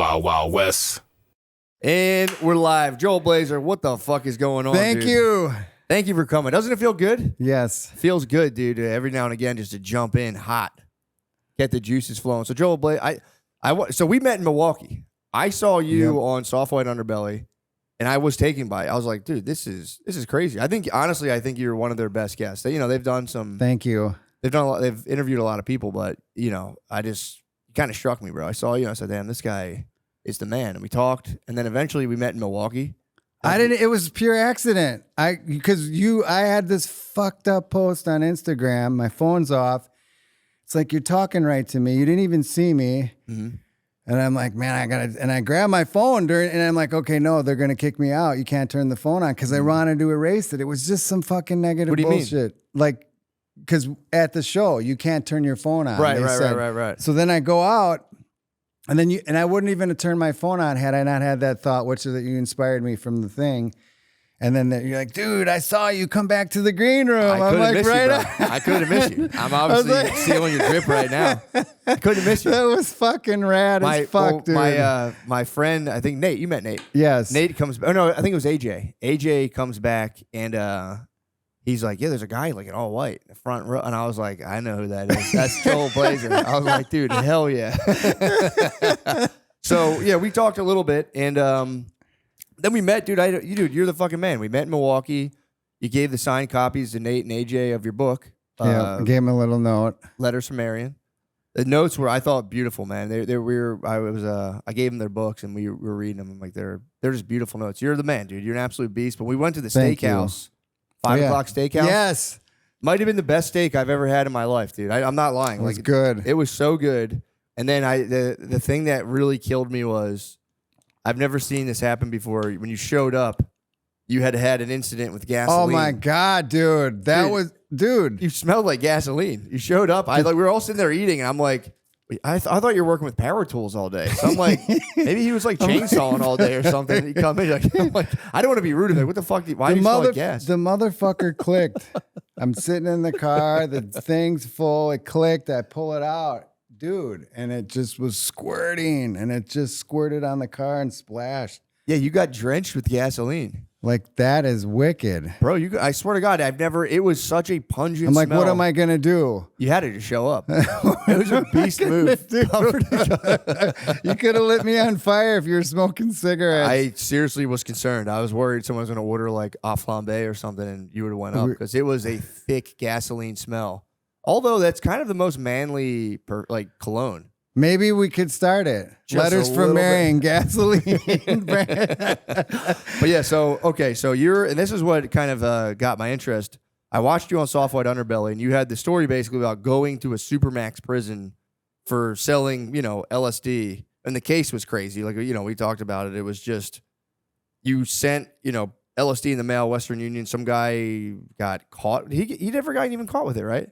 Wild Wild West. And we're live. Joel Blaeser, what the fuck is going on? Thank you. Thank you for coming. Doesn't it feel good? Yes. Feels good, dude. Every now and again, just to jump in hot, get the juices flowing. So Joel Blaeser, so we met in Milwaukee. I saw you on Soft White Underbelly, and I was taken by it. I was like, dude, this is crazy. I think you're one of their best guests. They've done some. Thank you. They've interviewed a lot of people, but you kind of struck me, bro. I saw you, and I said, damn, this guy is the man. And we talked, and then eventually we met in Milwaukee. It was pure accident. I had this fucked up post on Instagram. My phone's off. It's like, you're talking right to me. You didn't even see me. Mm-hmm. And I'm like, man, and I grabbed my phone and I'm like, okay, no, they're going to kick me out. You can't turn the phone on because I wanted to erase it. It was just some fucking negative bullshit. Like, because at the show, you can't turn your phone on. Right. So then I go out. And then I wouldn't even have turned my phone on had I not had that thought, which is that you inspired me from the thing. And then you're like, dude, I saw you come back to the green room. I'm like, right on. I couldn't miss you. I'm obviously stealing your drip right now. I couldn't miss you. That was fucking rad as fuck, dude. My friend, I think Nate, you met Nate. Yes. Nate comes back. Oh, no, I think it was AJ. AJ comes back and he's like, yeah, there's a guy like in all white in the front row. And I was like, I know who that is. That's Joel Blaeser. I was like, dude, hell yeah. So, yeah, we talked a little bit. And then we met, dude. You're the fucking man. We met in Milwaukee. You gave the signed copies to Nate and AJ of your book. Yeah, gave him a little note. Letters from Marion. The notes were, I thought, beautiful, man. I gave them their books, and we were reading them. I'm like, they're just beautiful notes. You're the man, dude. You're an absolute beast. But we went to the steakhouse. 5 o'clock steakhouse. Yes. Might have been the best steak I've ever had in my life, dude. I'm not lying. It was good. It was so good. And then the thing that really killed me was I've never seen this happen before. When you showed up, you had an incident with gasoline. Oh my God, dude. Dude. You smelled like gasoline. You showed up. We were all sitting there eating, and I'm like, I thought you were working with power tools all day. So I'm like, maybe he was like chainsawing all day or something. You come in, I'm like, I don't want to be rude to him. What the fuck? Why do you smell like gas? The motherfucker clicked. I'm sitting in the car. The thing's full. It clicked. I pull it out, dude, and it just was squirting, and it just squirted on the car and splashed. Yeah, you got drenched with gasoline. Like, that is wicked. Bro, I swear to God, it was such a pungent I'm like, smell. what am I going to do? You had to just show up. It was a beast move. You could have lit me on fire if you were smoking cigarettes. I seriously was concerned. I was worried someone was going to order like a flambe or something and you would have went up because it was a thick gasoline smell. Although that's kind of the most manly cologne. Maybe we could start it. Letters from Marion, gasoline. But yeah, so and this is what kind of got my interest. I watched you on Soft White Underbelly, and you had the story basically about going to a Supermax prison for selling, LSD. And the case was crazy. Like, we talked about it. It was just, you sent, LSD in the mail, Western Union. Some guy got caught. He never got even caught with it, right?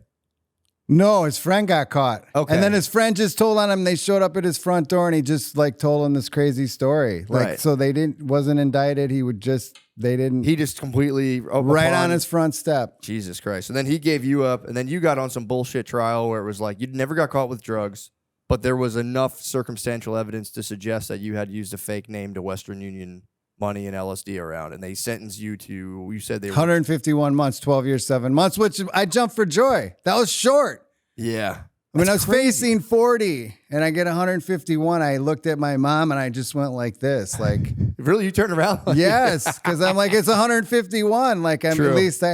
No, his friend got caught. Okay. And then his friend just told on him. They showed up at his front door and he just told him this crazy story. Right. So wasn't indicted. He just completely right on his front step. Jesus Christ. And then he gave you up and then you got on some bullshit trial where it was like, you never got caught with drugs, but there was enough circumstantial evidence to suggest that you had used a fake name to Western Union money and LSD around, and they sentenced you to, you said they were 151 months, 12 years, 7 months, which I jumped for joy. That was short. Yeah. I mean, I was facing 40 and I get 151. I looked at my mom and I just went like this, like, really? You turned around? Yes. Cause I'm like, it's 151. Like, I'm at least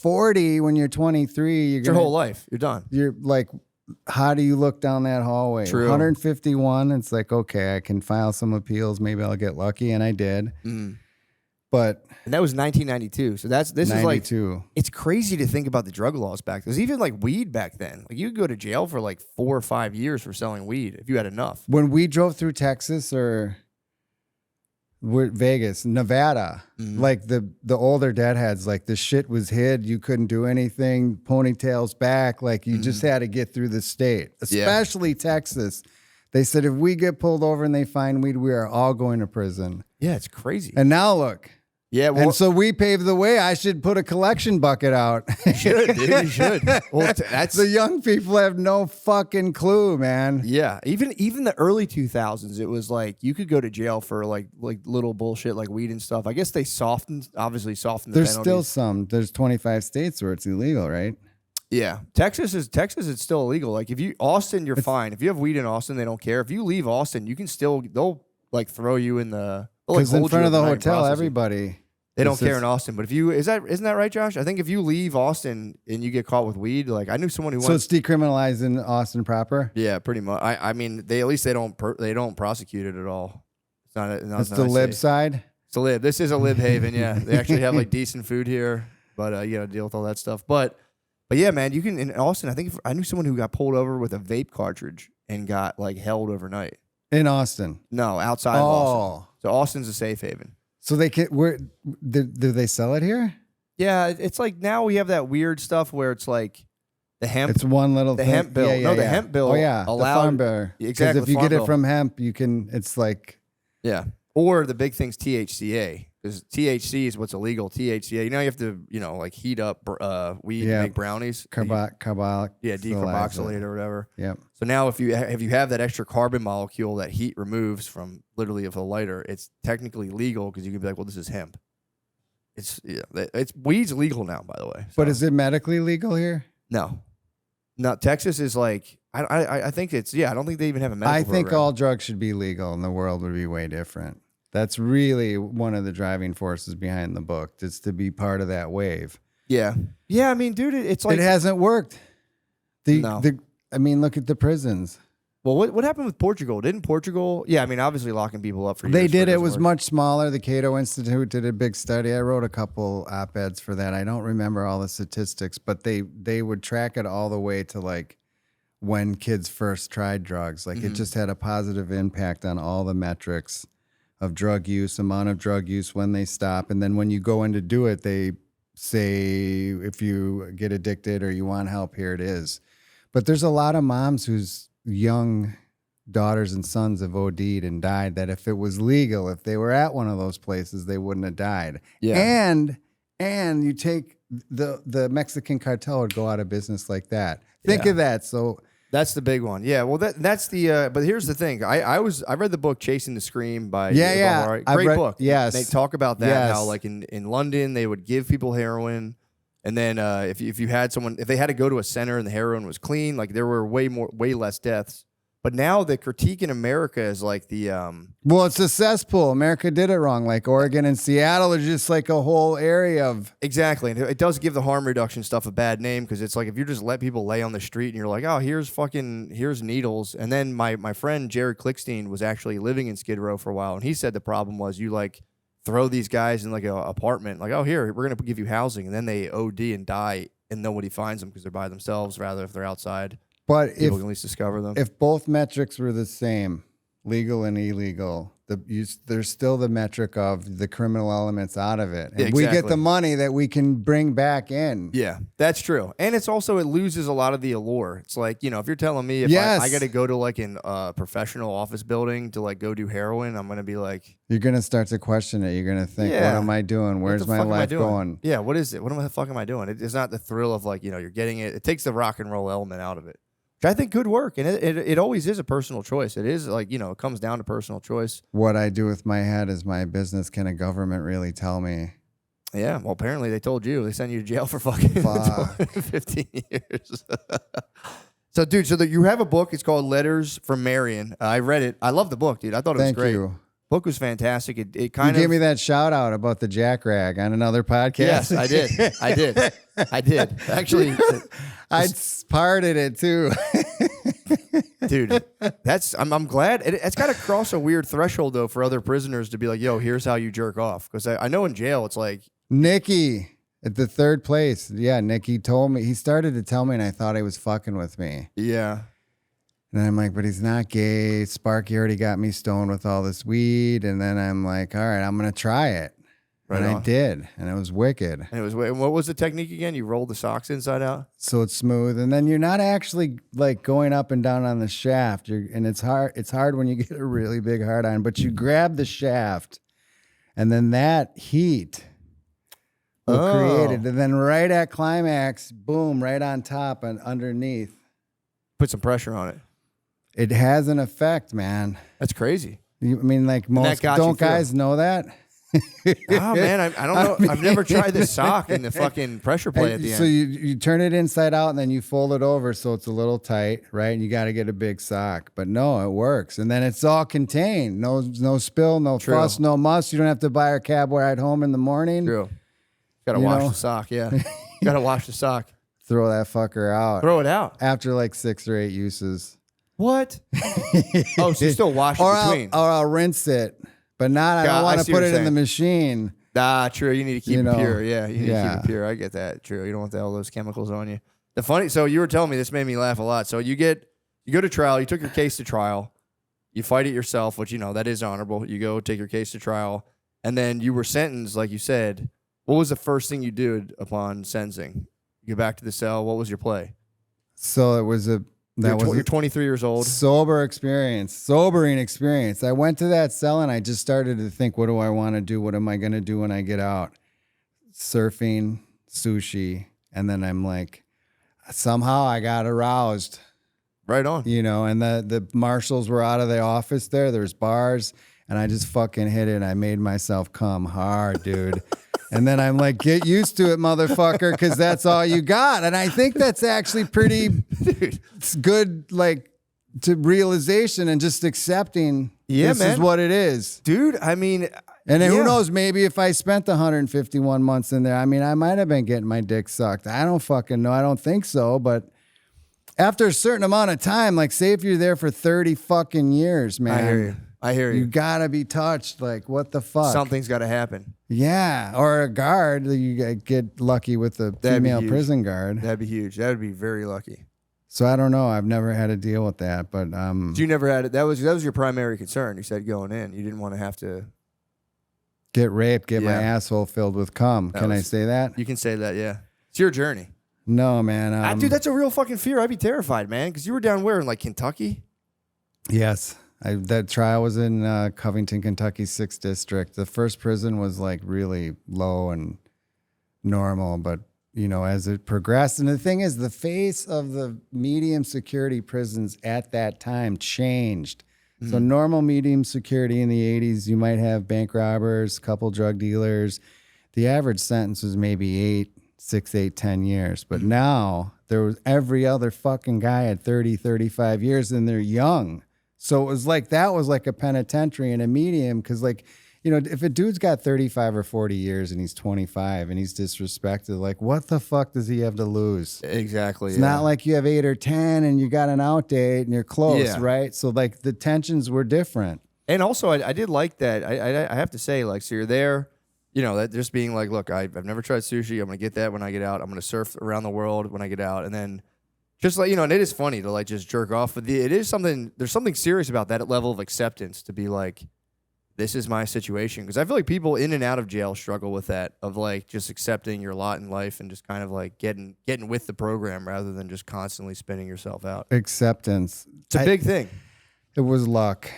40 when you're 23, your whole life. You're done. You're like, how do you look down that hallway? True. 151. It's like, okay, I can file some appeals. Maybe I'll get lucky. And I did. But and that was 1992. So this 92. Is like, it's crazy to think about the drug laws back then. There's even like weed back then. Like you could go to jail for like 4 or 5 years for selling weed if you had enough. When we drove through Texas or Vegas, Nevada, like the older deadheads, like the shit was hid. You couldn't do anything. Ponytails back. Like you just had to get through the state, especially Texas. They said, if we get pulled over and they find weed, we are all going to prison. Yeah, it's crazy. And now look. Yeah, well, and so we paved the way. I should put a collection bucket out. you should, dude. You should. Well, that's the young people have no fucking clue, man. Yeah, even the early 2000s, it was like you could go to jail for like little bullshit like weed and stuff. I guess they obviously softened the There's penalties. still some. There's 25 states where it's illegal, right? Yeah, Texas, it's still illegal. Like if you Austin, you're fine. If you have weed in Austin, they don't care. If you leave Austin, you can still they'll like throw you in the because in front of the hotel, processing. everybody. They don't care in Austin, but if you isn't that right, Josh? I think if you leave Austin and you get caught with weed, like I knew someone who so it's decriminalized in Austin proper. Yeah, pretty much. I mean, they don't prosecute it at all. It's not. It's the lib side. It's a lib. This is a lib haven. Yeah, they actually have like decent food here, but you got to deal with all that stuff. But yeah, man, you can in Austin. I think I knew someone who got pulled over with a vape cartridge and got like held overnight in Austin. No, outside of Austin. So Austin's a safe haven. So they can do they sell it here? Yeah, it's like now we have that weird stuff where it's like the hemp. It's one little the thing. hemp bill. Yeah, the hemp bill. Oh yeah, allowed, the farm bill. Exactly. Because if you get it from hemp, you can. It's like or the big thing's THCA. Because THC is what's illegal. THCA. You know you have to like heat up weed to make brownies. Carbolic. Yeah, decarboxylate or whatever. Yep. So now if you have that extra carbon molecule that heat removes from literally of the lighter, it's technically legal because you can be like, well, this is hemp. It's weed's legal now, by the way. So. But is it medically legal here? No. Texas is like I think it's I don't think they even have a medical I think program. all drugs should be legal, and the world would be way different. That's really one of the driving forces behind the book. It's to be part of that wave. Yeah. Yeah, I mean, dude, it's like... It hasn't worked. No. I mean, look at the prisons. Well, what happened with Portugal? Didn't Portugal... Yeah, I mean, obviously locking people up for years. They did. It was work. much smaller. The Cato Institute did a big study. I wrote a couple op-eds for that. I don't remember all the statistics, but they would track it all the way to like when kids first tried drugs. Like it just had a positive impact on all the metrics of drug use, amount of drug use, when they stop. And then when you go in to do it, they say, if you get addicted or you want help, here it is. But there's a lot of moms whose young daughters and sons have OD'd and died that if it was legal, if they were at one of those places, they wouldn't have died. Yeah. And you take the Mexican cartel would go out of business like that. Think of that. So that's the big one. Yeah. Well, that's the. But here's the thing. I read the book Chasing the Scream by great book. Yes. They talk about that how like in London they would give people heroin, and then if you had someone, if they had to go to a center and the heroin was clean, like there were way less deaths. But now the critique in America is like the well, it's a cesspool. America did it wrong. Like Oregon and Seattle are just like a whole area of exactly. And it does give the harm reduction stuff a bad name because it's like if you just let people lay on the street and you're like, oh, here's needles. And then my friend Jared Klickstein was actually living in Skid Row for a while, and he said the problem was you like throw these guys in like an apartment, like, oh, here we're gonna give you housing, and then they OD and die, and nobody finds them because they're by themselves. Rather, if they're outside. But people can at least discover them. If both metrics were the same, legal and illegal, there's still the metric of the criminal elements out of it. And we get the money that we can bring back in. Yeah, that's true. And it's also, it loses a lot of the allure. It's like, if you're telling me if I got to go to like a professional office building to like go do heroin, I'm going to be like... You're going to start to question it. You're going to think, what am I doing? Where's my life going? Yeah, what is it? What the fuck am I doing? It's not the thrill of like, you're getting it. It takes the rock and roll element out of it. Which I think could work, and it always is a personal choice. It is like, it comes down to personal choice. What I do with my head is my business. Can a government really tell me? Yeah, well, apparently they told you. They sent you to jail for fucking 15 years. So, dude, you have a book. It's called Letters from Marion. I read it. I love the book, dude. I thought it was great. Thank you. Book was fantastic. It you kind of gave me that shout out about the jack rag on another podcast. Yes, I did. I did. Actually, I parted it too. Dude, I'm glad. It's got to cross a weird threshold though for other prisoners to be like, yo, here's how you jerk off. Because I know in jail it's like Nikki at the third place. Yeah, Nikki told me. He started to tell me, and I thought he was fucking with me. Yeah. And I'm like, but he's not gay. Sparky already got me stoned with all this weed. And then I'm like, all right, I'm going to try it. Right and on. I did. And it was wicked. And what was the technique again? You rolled the socks inside out? So it's smooth. And then you're not actually like going up and down on the shaft. And it's hard. It's hard when you get a really big hard on, but you grab the shaft And then that heat will create it. And then right at climax, boom, right on top and underneath. Put some pressure on it. It has an effect, man. That's crazy. I mean, like most, don't guys know that? Oh, man, I don't know. I've never tried the sock and the fucking pressure plate at the end. So you turn it inside out and then you fold it over so it's a little tight, right? And you got to get a big sock. But no, it works. And then it's all contained. No spill, no fuss, no muss. You don't have to buy a cab ride home in the morning. True. Got to wash the sock, yeah. Got to wash the sock. Throw that fucker out. Throw it out. After like 6 or 8 uses. What? Oh, so you still wash it between. Or I'll rinse it. But I don't want to put it in the machine. True. You need to keep it pure. Yeah, you need to keep it pure. I get that. True. You don't want all those chemicals on you. So you were telling me, this made me laugh a lot. So you go to trial. You took your case to trial. You fight it yourself, which, that is honorable. You go take your case to trial. And then you were sentenced, like you said. What was the first thing you did upon sentencing? You go back to the cell. What was your play? So it was you're 23 years old. Sobering experience. I went to that cell and I just started to think, what do I want to do? What am I going to do when I get out? Surfing, sushi. And then I'm like, somehow I got aroused. Right on. And the marshals were out of the office there. There's bars. And I just fucking hit it. I made myself come hard, dude. And then I'm like, get used to it, motherfucker, because that's all you got. And I think that's actually pretty good, like, to realization and just accepting this is what it is. Dude, I mean... And who knows, maybe if I spent 151 months in there, I mean, I might have been getting my dick sucked. I don't fucking know. I don't think so. But after a certain amount of time, like, say if you're there for 30 fucking years, man. I hear you. You gotta be touched. Like, what the fuck? Something's got to happen. Yeah, or a guard. You get lucky with a female prison guard. That'd be huge. That would be very lucky. So I don't know. I've never had to deal with that, but So you never had it. That was your primary concern. You said going in, you didn't want to have to get raped, get my asshole filled with cum. Can I say that? You can say that. Yeah, it's your journey. No, man. Dude, that's a real fucking fear. I'd be terrified, man, because you were down where in like Kentucky. Yes. That trial was in Covington, Kentucky, 6th District. The first prison was like really low and normal, but as it progressed, and the thing is, the face of the medium security prisons at that time changed. So normal medium security in the 80s, you might have bank robbers, couple drug dealers. The average sentence was maybe 10 years. But now there was every other fucking guy at 30, 35 years, and they're young. So it was like, that was like a penitentiary and a medium. Cause like, if a dude's got 35 or 40 years and he's 25 and he's disrespected, like what the fuck does he have to lose? Exactly. It's not like you have 8 or 10 and you got an out date and you're close, right? So like the tensions were different. And also I did like that. I have to say, like, so you're there, that just being like, look, I've never tried sushi. I'm going to get that when I get out. I'm going to surf around the world when I get out. And then just like, and it is funny to like just jerk off, but there's something serious about that level of acceptance to be like, this is my situation. Because I feel like people in and out of jail struggle with that, of like just accepting your lot in life and just kind of like getting with the program rather than just constantly spinning yourself out. Acceptance. It's a big thing. It was luck.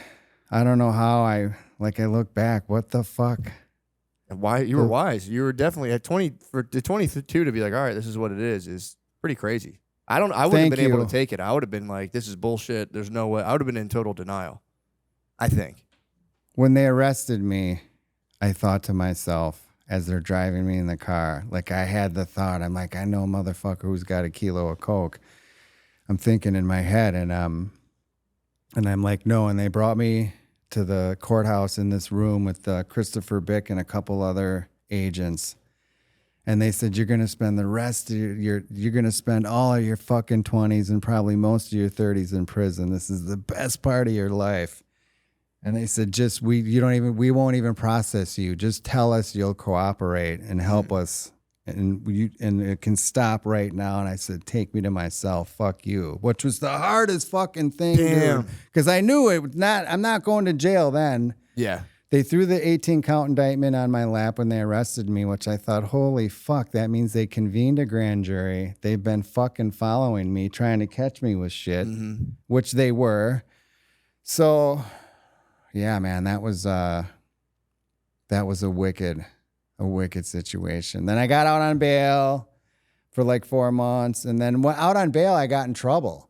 I don't know how I look back. What the fuck? And why you were wise. You were definitely at 22 to be like, all right, this is what it is pretty crazy. I wouldn't have been able to take it. I would have been like, this is bullshit. There's no way. I would have been in total denial, I think. When they arrested me, I thought to myself as they're driving me in the car, like I had the thought, I'm like, I know a motherfucker who's got a kilo of coke. I'm thinking in my head, and I'm like, no. And they brought me to the courthouse in this room with Christopher Bick and a couple other agents. And they said, you're going to spend the rest of you're going to spend all of your fucking 20s and probably most of your 30s in prison. This is the best part of your life. And they said, we won't even process you. Just tell us you'll cooperate and help us. And it can stop right now. And I said, take me to my cell. Fuck you. Which was the hardest fucking thing. Damn. Because I knew I'm not going to jail then. Yeah. They threw the 18-count indictment on my lap when they arrested me, which I thought, holy fuck, that means they convened a grand jury. They've been fucking following me, trying to catch me with shit, which they were. So, yeah, man, that was that was a wicked situation. Then I got out on bail for like 4 months. And then out on bail, I got in trouble.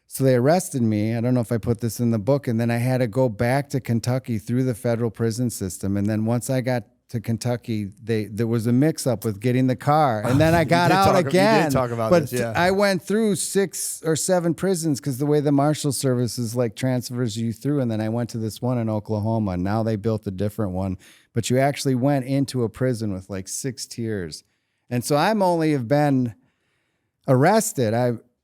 So they arrested me. I don't know if I put this in the book. And then I had to go back to Kentucky through the federal prison system. And then once I got to Kentucky, there was a mix-up with getting the car. And then I got out again. You did talk about but this, yeah. I went through 6 or 7 prisons because the way the Marshal Service is like transfers you through. And then I went to this one in Oklahoma. Now they built a different one. But you actually went into a prison with like 6 tiers. And so I'm only have been arrested.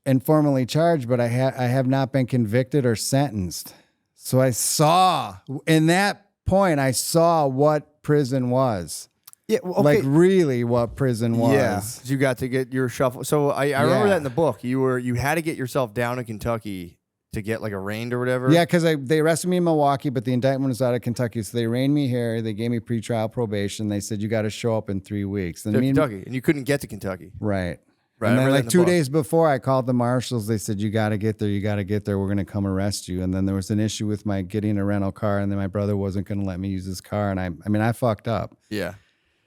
And formally charged, but I have not been convicted or sentenced. So I saw, in that point, I saw what prison was. Yeah, well, okay. Like really what prison was. Yeah, you got to get your shuffle. So I remember that in the book. You had to get yourself down to Kentucky to get like arraigned or whatever. Yeah, because they arrested me in Milwaukee, but the indictment was out of Kentucky. So they arraigned me here. They gave me pretrial probation. They said, you got to show up in 3 weeks. And Kentucky. And you couldn't get to Kentucky. Right. Right, and then like 2 days before, I called the marshals. They said, you got to get there. You got to get there. We're going to come arrest you. And then there was an issue with my getting a rental car. And then my brother wasn't going to let me use his car. And I fucked up. Yeah.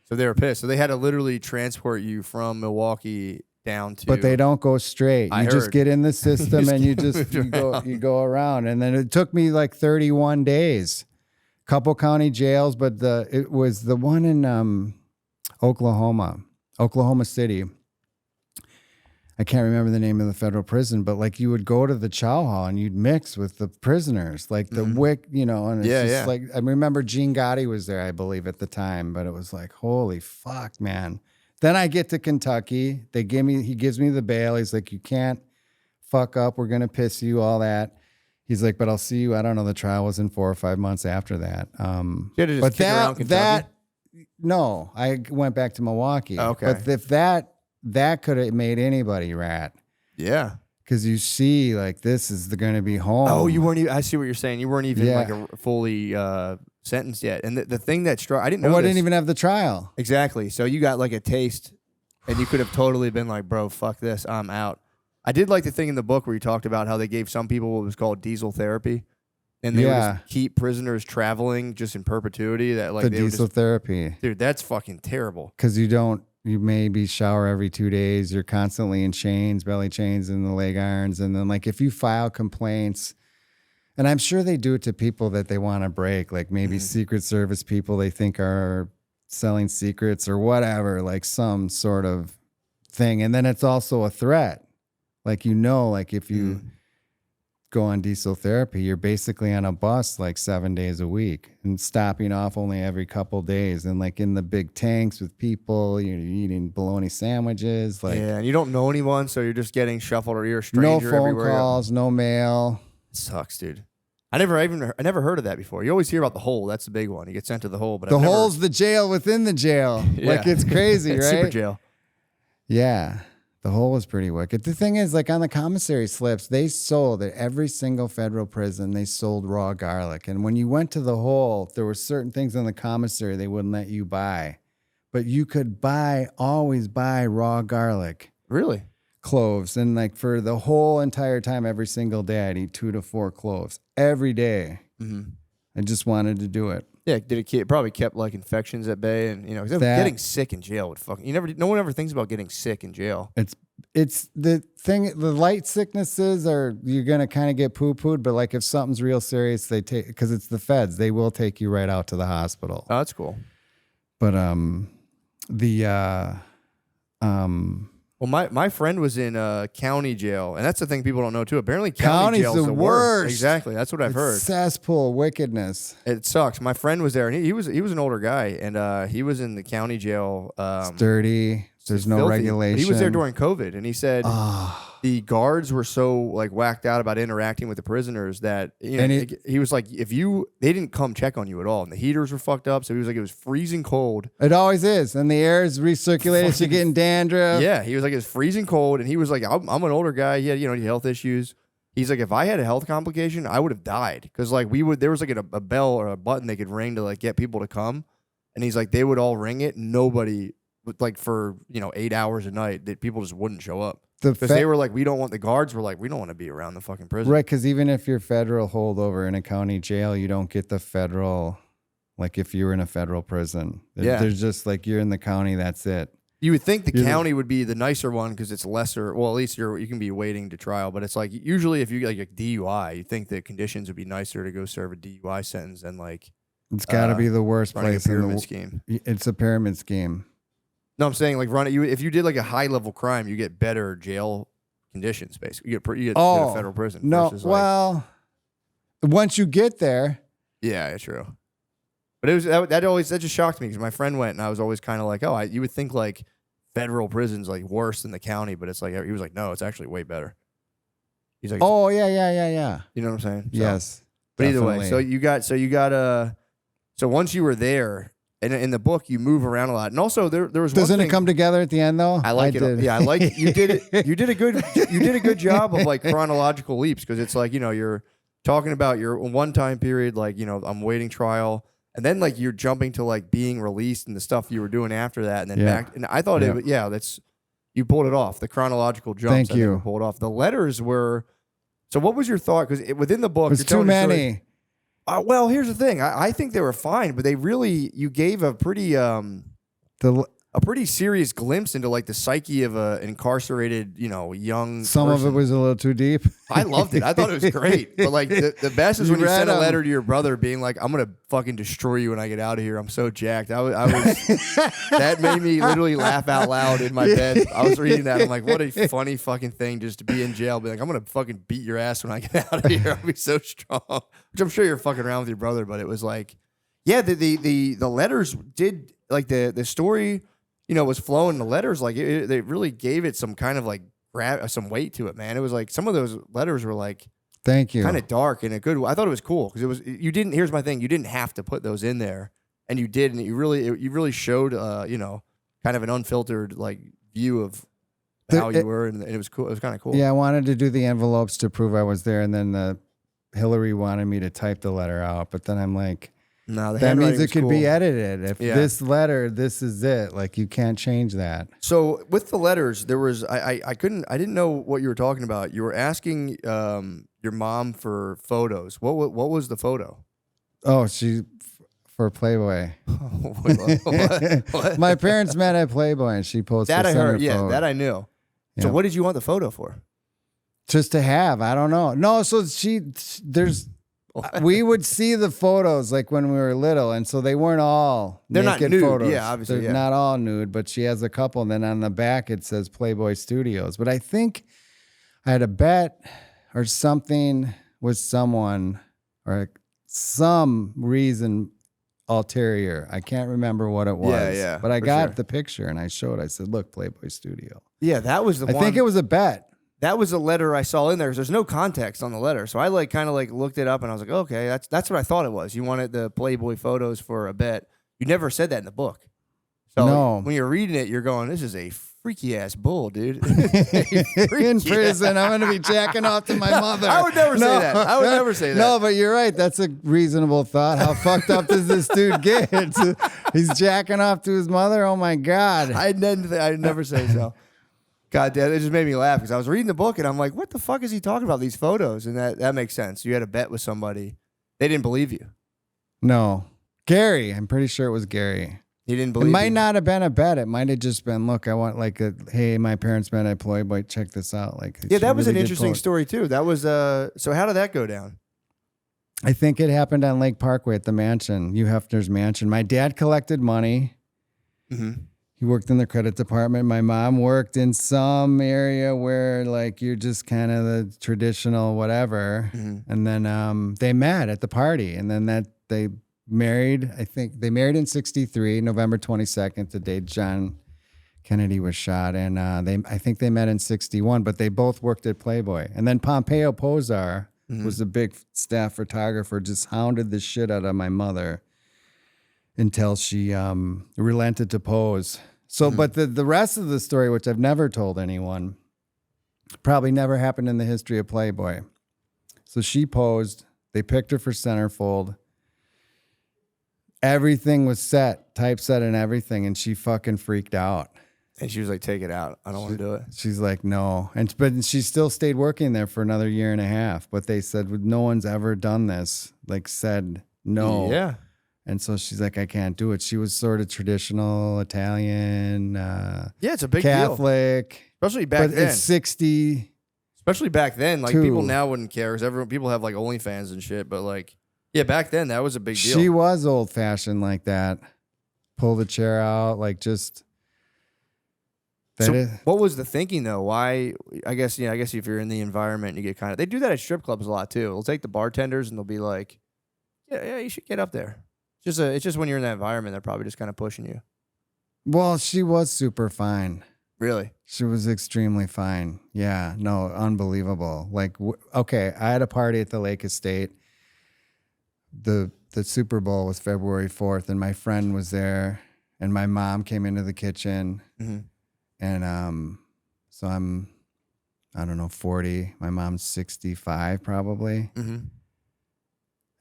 So they were pissed. So they had to literally transport you from Milwaukee down to. But they don't go straight. You just get in the system and you go around. And then it took me like 31 days, couple county jails. But it was the one in Oklahoma City. I can't remember the name of the federal prison, but like you would go to the chow hall and you'd mix with the prisoners, like the wick, and it's just like, I remember Gene Gotti was there, I believe at the time, but it was like, holy fuck, man. Then I get to Kentucky. He gives me the bail. He's like, you can't fuck up. We're going to piss you, all that. He's like, but I'll see you. I don't know. The trial was in 4 or 5 months after that. No, I went back to Milwaukee. Oh, okay. But if that could have made anybody rat. Yeah. Because you see, like, this is going to be home. Oh, you weren't even, I see what you're saying. You weren't even like a fully sentenced yet. And the thing that struck, I didn't know I didn't even have the trial. Exactly. So you got like a taste and you could have totally been like, bro, fuck this. I'm out. I did like the thing in the book where you talked about how they gave some people what was called diesel therapy. And they would just keep prisoners traveling just in perpetuity. That like diesel therapy. Dude, that's fucking terrible. Because you maybe shower every 2 days. You're constantly in chains, belly chains, and the leg irons. And then, like, if you file complaints, and I'm sure they do it to people that they want to break, like maybe Secret Service people they think are selling secrets or whatever, like some sort of thing. And then it's also a threat. Like, like if you go on diesel therapy, you're basically on a bus like 7 days a week and stopping off only every couple days, and like in the big tanks with people, you're eating bologna sandwiches. Like, yeah, and you don't know anyone, so you're just getting shuffled, or you're a stranger. No phone everywhere. calls, no mail. It sucks, dude. I never heard of that before. You always hear about the hole. That's the big one. You get sent to the hole, but the hole's the jail within the jail. Like, it's crazy, right? Super jail. Yeah. The hole was pretty wicked. The thing is, like, on the commissary slips, they sold at every single federal prison, they sold raw garlic. And when you went to the hole, there were certain things in the commissary they wouldn't let you buy. But you could always buy raw garlic. Really? Cloves. And like for the whole entire time, every single day, I'd eat 2 to 4 cloves every day. Mm-hmm. I just wanted to do it. Yeah, it probably kept like infections at bay, and getting sick in jail would no one ever thinks about getting sick in jail. It's the thing. The light sicknesses you're gonna kind of get poo-pooed, but like if something's real serious, they take, because it's the feds, they will take you right out to the hospital. Oh, that's cool. But well, my friend was in county jail, and that's the thing people don't know too. Apparently, county jail's the worst. Exactly, that's what I've heard. Cesspool wickedness. It sucks. My friend was there, and he was an older guy, and he was in the county jail. It's dirty. There's no regulation. He was there during COVID, and he said the guards were so like whacked out about interacting with the prisoners that he was like, they didn't come check on you at all, and the heaters were fucked up. So he was like, it was freezing cold. It always is, and the air is recirculated, so you're getting dandruff. Yeah, he was like, it's freezing cold, and he was like, I'm an older guy. He had health issues. He's like, if I had a health complication, I would have died, because like there was like a bell or a button they could ring to like get people to come, and he's like, they would all ring it. Nobody. Like for 8 hours a night, that people just wouldn't show up because they were like, we don't want, the guards were like, we don't want to be around the fucking prison, right? Because even if you're federal holdover in a county jail, you don't get the federal Like if you were in a federal prison. Yeah. There's just like you're in the county, that's it. You would think the county would be the nicer one because it's lesser. Well, at least you can be waiting to trial, but it's like usually if you get like a DUI, you think the conditions would be nicer to go serve a DUI sentence than like. It's got to be the worst place in the pyramid scheme. It's a pyramid scheme. No, I'm saying like if you did like a high level crime, you get better jail conditions. Basically, you get a federal prison. No, versus well, once you get there, yeah, true. But it was that just shocked me because my friend went and I was always kind of like, oh, you would think like federal prison's like worse than the county, but it's like he was like, no, it's actually way better. He's like, oh yeah. You know what I'm saying? So, yes. But either way, so you got so once you were there, and in the book you move around a lot, and also there was doesn't one thing, it come together at the end though? I like it. Yeah, I like you did it. You did a good job of like chronological leaps because it's like you're talking about your one time period, like I'm waiting trial. And then like you're jumping to like being released and the stuff you were doing after that, and then back. And I thought you pulled it off. The chronological jumps. Thank you. Pulled off. The letters were. So what was your thought? Because within the book, it's too many. Well, here's the thing. I think they were fine, but you gave a pretty a pretty serious glimpse into like the psyche of an incarcerated, young. Some person. of it was a little too deep. I loved it. I thought it was great. But like the best is when you sent a letter to your brother being like, "I'm gonna fucking destroy you when I get out of here. I'm so jacked." I was that made me literally laugh out loud in my bed. I was reading that. I'm like, what a funny fucking thing just to be in jail. Be like, I'm gonna fucking beat your ass when I get out of here. I'll be so strong. Which I'm sure you're fucking around with your brother, but it was like, yeah, the letters did like the story. Was flowing. The letters like they really gave it some kind of like some weight to it, man. It was like some of those letters were like, thank you, kind of dark in a good way. I thought it was cool because it was. You didn't. Here's my thing. You didn't have to put those in there, and you did, and you really showed, kind of an unfiltered like view of how you were, and it was cool. It was kind of cool. Yeah, I wanted to do the envelopes to prove I was there, and then Hillary wanted me to type the letter out, but then I'm like. No, that means it could be edited. If this letter, this is it. Like you can't change that. So with the letters, there was I didn't know what you were talking about. You were asking your mom for photos. What was the photo? Oh, for Playboy. What? My parents met at Playboy, and she posted that. I heard. Yeah, that I knew. Yeah. So what did you want the photo for? Just to have. I don't know. No, so there's. We would see the photos like when we were little, and so they weren't all They're naked not nude. photos. Yeah, obviously, they're not all nude, but she has a couple. And then on the back it says Playboy Studios. But I think I had a bet or something with someone or some reason ulterior. I can't remember what it was. Yeah. But I got the picture and I showed. I said, "Look, Playboy Studio." Yeah, that was the one. I think it was a bet. That was a letter I saw in there. There's no context on the letter. So I kind of looked it up and I was like, okay, that's what I thought it was. You wanted the Playboy photos for a bet. You never said that in the book. So no. When you're reading it, you're going, this is a freaky ass bull, dude. In prison, I'm going to be jacking off to my mother. I would never say that. I would never say that. No, but you're right. That's a reasonable thought. How fucked up does this dude get? He's jacking off to his mother? Oh my God. I'd never say so. God damn, it just made me laugh because I was reading the book and I'm like, what the fuck is he talking about, these photos? And that makes sense. You had a bet with somebody. They didn't believe you. No. Gary. I'm pretty sure it was Gary. He didn't believe you. It might not have been a bet. It might have just been, look, I want hey, my parents met at Playboy. Check this out. Yeah, that was an interesting story too. That was, so how did that go down? I think it happened on Lake Parkway at the mansion, Hugh Hefner's mansion. My dad collected money. Mm-hmm. He worked in the credit department. My mom worked in some area where like you're just kind of the traditional whatever. Mm-hmm. And then they met at the party. And then they married. I think they married in 1963, November 22nd, the day John Kennedy was shot. And I think they met in 1961, but they both worked at Playboy. And then Pompeo Posar was a big staff photographer, just hounded the shit out of my mother until she relented to pose. So, but the rest of the story, which I've never told anyone, probably never happened in the history of Playboy. So she posed. They picked her for centerfold. Everything was set, typeset and everything, and she fucking freaked out. And she was like, take it out. I don't want to do it. She's like, no. But she still stayed working there for another year and a half. But they said, no one's ever done this. Like said, no. Yeah. And so she's like, I can't do it. She was sort of traditional Italian, Yeah, it's a big deal. Catholic. Especially back but then. it's 60. Especially back then. Like, people now wouldn't care because people have, like, OnlyFans and shit. But, like, yeah, back then, that was a big deal. She was old-fashioned like that. Pull the chair out, like, just... What was the thinking, though? Why? I guess if you're in the environment, you get kind of... They do that at strip clubs a lot, too. They'll take the bartenders, and they'll be like, yeah, you should get up there. It's just when you're in that environment, they're probably just kind of pushing you. Well, she was super fine. Really? She was extremely fine. Yeah, no, unbelievable. Like, okay, I had a party at the Lake Estate. The Super Bowl was February 4th, and my friend was there, and my mom came into the kitchen, and so I'm, I don't know, 40. My mom's 65 probably.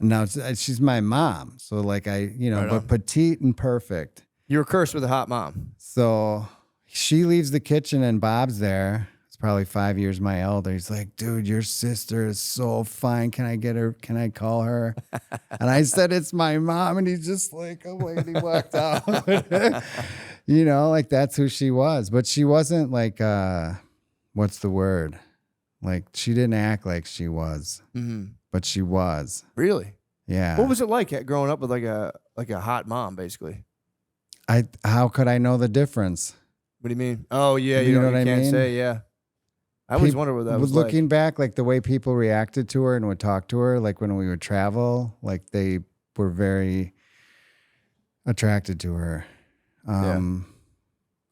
Now she's my mom, so like but petite and perfect. You were cursed with a hot mom. So she leaves the kitchen and Bob's there. It's probably 5 years my elder. He's like, dude, your sister is so fine. Can I get her? Can I call her? And I said, it's my mom. And he's just like, oh, wait, he walked out. Like that's who she was. But she wasn't like, what's the word? Like she didn't act like she was. But she was. Really? Yeah. What was it like growing up with like a hot mom, basically? How could I know the difference? What do you mean? Oh yeah, you know what I can't mean? say. Yeah. I always wondered what that was like. Looking back, like the way people reacted to her and would talk to her, like when we would travel, like they were very attracted to her. I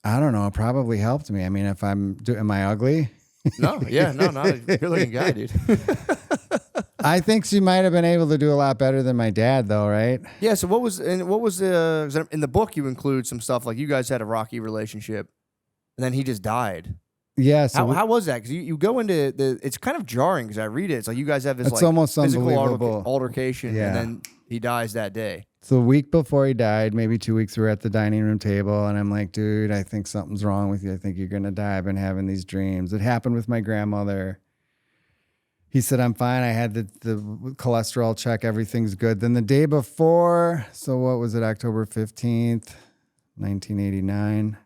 don't know. It probably helped me. I mean, if am I ugly? No, yeah, no, you're looking guy, dude. I think she might have been able to do a lot better than my dad, though, right? Yeah. So what was in the book? You include some stuff like you guys had a rocky relationship, and then he just died. Yeah. So how was that? Because you go into it's kind of jarring because I read it. It's like you guys have this it's almost physical unbelievable altercation, and then he dies that day. So a week before he died, maybe 2 weeks, we were at the dining room table, and I'm like, dude, I think something's wrong with you. I think you're going to die. I've been having these dreams. It happened with my grandmother. He said, I'm fine. I had the cholesterol check. Everything's good. Then the day before, so what was it, October 15th, 1989?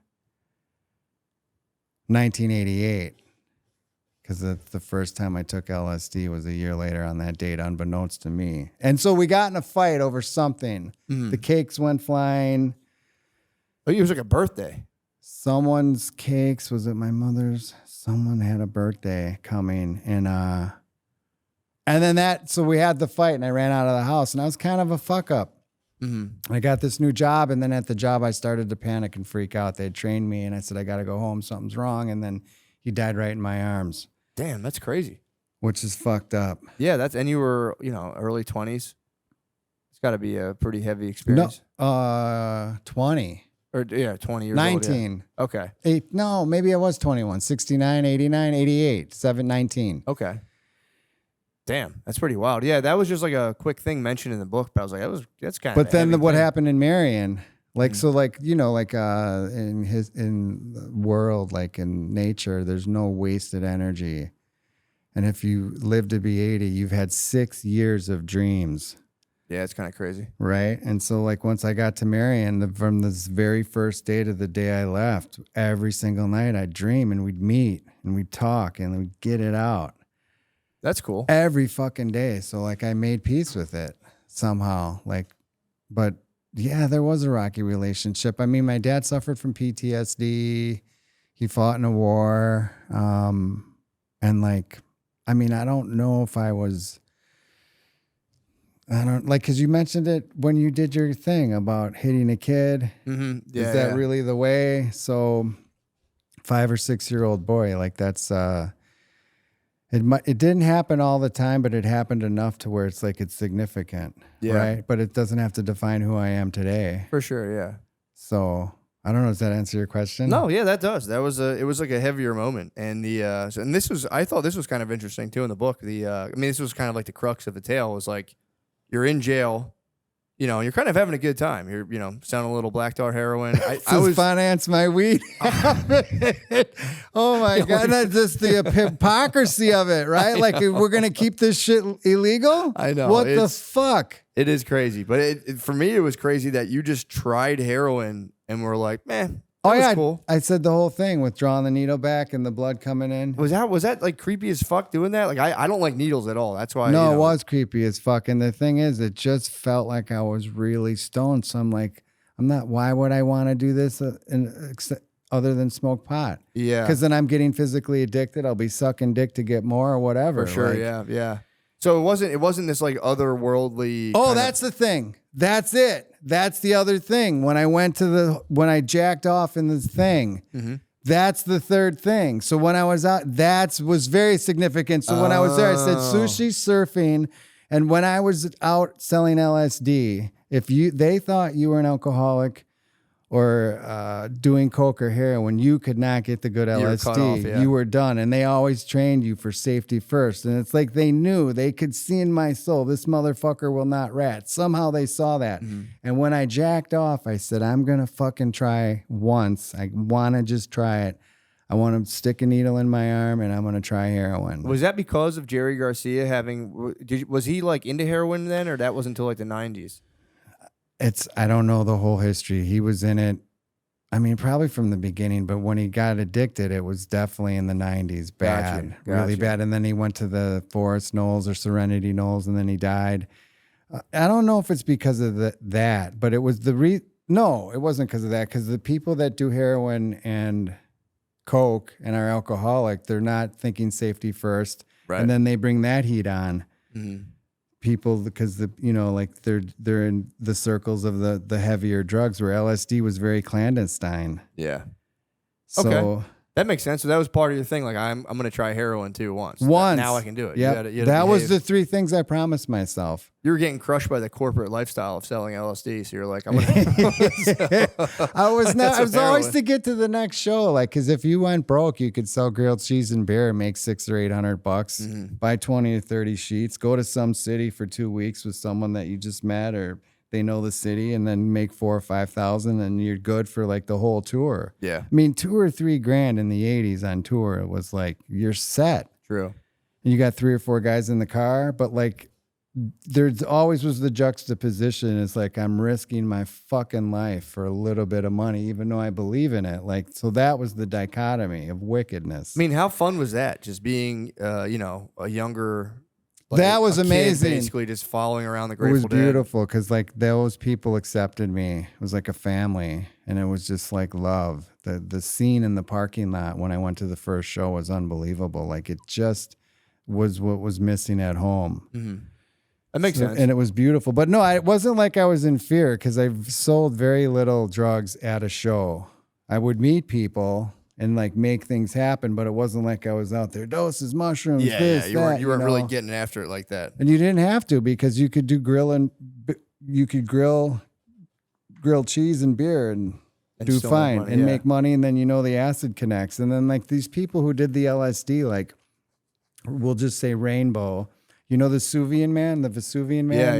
1988. Because the first time I took LSD was a year later on that date, unbeknownst to me. And so we got in a fight over something. The cakes went flying. Oh, it was like a birthday. Someone's cakes, was it my mother's? Someone had a birthday coming. And then so we had the fight and I ran out of the house and I was kind of a fuck up. I got this new job, and then at the job I started to panic and freak out. They'd trained me and I said, I got to go home. Something's wrong. And then he died right in my arms. Damn, that's crazy. Which is fucked up. Yeah, and you were, early 20s. It's got to be a pretty heavy experience. No, 20. Or 20 years 19. old. Yeah. Okay. No, maybe I was 21. 69, 89, 88, 19. Okay. Damn, that's pretty wild. Yeah, that was just like a quick thing mentioned in the book, but I was like, that's kind of. But then what happened in Marion? Like, so like, in the world, like in nature, there's no wasted energy. And if you live to be 80, you've had 6 years of dreams. Yeah, it's kind of crazy. Right. And so like once I got to Marion, from this very first day to the day I left, every single night I'd dream and we'd meet and we'd talk and we'd get it out. That's cool. Every fucking day. So like I made peace with it somehow. But yeah, there was a rocky relationship. I mean, my dad suffered from PTSD. He fought in a war. And like, I mean, I don't know if because you mentioned it when you did your thing about hitting a kid. Yeah, is that really the way? So 5 or 6 year old boy, like that's, it didn't happen all the time, but it happened enough to where it's like it's significant, right? But it doesn't have to define who I am today. For sure, yeah. So I don't know. Does that answer your question? No, yeah, that does. It was like a heavier moment, and I thought this was kind of interesting too in the book. This was kind of like the crux of the tale. Was like you're in jail, you know, you're kind of having a good time. You're, you know, selling a little black tar heroin. I was was finance my weed. Oh my God. That's just the hypocrisy of it, right? Like we're going to keep this shit illegal? I know. What the fuck? It is crazy. But for me, it was crazy that you just tried heroin and were like, man, that was cool. I said the whole thing with drawing the needle back and the blood coming in. Was that like creepy as fuck doing that? Like I don't like needles at all. That's why. No, you know, it was creepy as fuck. And the thing is, it just felt like I was really stoned. So I'm like, I'm not. Why would I want to do this other than smoke pot? Yeah, because then I'm getting physically addicted. I'll be sucking dick to get more or whatever. For sure. Like, yeah. So it wasn't this like otherworldly. Oh, that's the thing. That's it. That's the other thing. When I jacked off in this thing, that's the third thing. So when I was out, was very significant. So when I was there, I said sushi, surfing, and when I was out selling LSD, they thought you were an alcoholic or doing coke or heroin, you could not get the good LSD. You were done. And they always trained you for safety first. And it's like they knew, they could see in my soul, this motherfucker will not rat. Somehow they saw that. And when I jacked off, I said, I'm going to fucking try once. I want to just try it. I want to stick a needle in my arm and I'm going to try heroin. Was that because of Jerry Garcia was he like into heroin then, or that was until like the 90s? I don't know the whole history. He was in it, I mean, probably from the beginning, but when he got addicted, it was definitely in the 90s. Bad, really bad. And then he went to the Forest Knolls or Serenity Knolls, and then he died. I don't know if it's because of that, but it was no, it wasn't because of that, because the people that do heroin and coke and are alcoholic, they're not thinking safety first. Right. And then they bring that heat on. People, because they're in the circles of the heavier drugs, where LSD was very clandestine. Yeah. So okay. That makes sense. So that was part of your thing. Like I'm going to try heroin too once. Now I can do it. Yeah. That was the 3 things I promised myself. You were getting crushed by the corporate lifestyle of selling LSD. So you're like, I'm going to. I was always to get to the next show. Like, because if you went broke, you could sell grilled cheese and beer and make $600 or $800, buy 20 or 30 sheets, go to some city for 2 weeks with someone that you just met or they know the city, and then make $4,000 or $5,000, and you're good for like the whole tour. Yeah. I mean, $2,000 or $3,000 in the 80s on tour, it was like, you're set. True. And you got 3 or 4 guys in the car, but like, there's always was the juxtaposition. It's like, I'm risking my fucking life for a little bit of money, even though I believe in it. Like, so that was the dichotomy of wickedness. I mean, how fun was that? Just being, a younger. That was amazing. Basically, just following around the Grateful Dead. It was beautiful because like those people accepted me. It was like a family, and it was just like love. The scene in the parking lot when I went to the first show was unbelievable. Like it just was what was missing at home. That makes sense. And it was beautiful. But no, it wasn't like I was in fear because I've sold very little drugs at a show. I would meet people and like make things happen, but it wasn't like I was out there, doses, mushrooms, you weren't really getting after it like that. And you didn't have to, because you could do grilled cheese and beer and do fine and make money, and then the acid connects. And then like these people who did the LSD, like we'll just say Rainbow, the Vesuvian Man?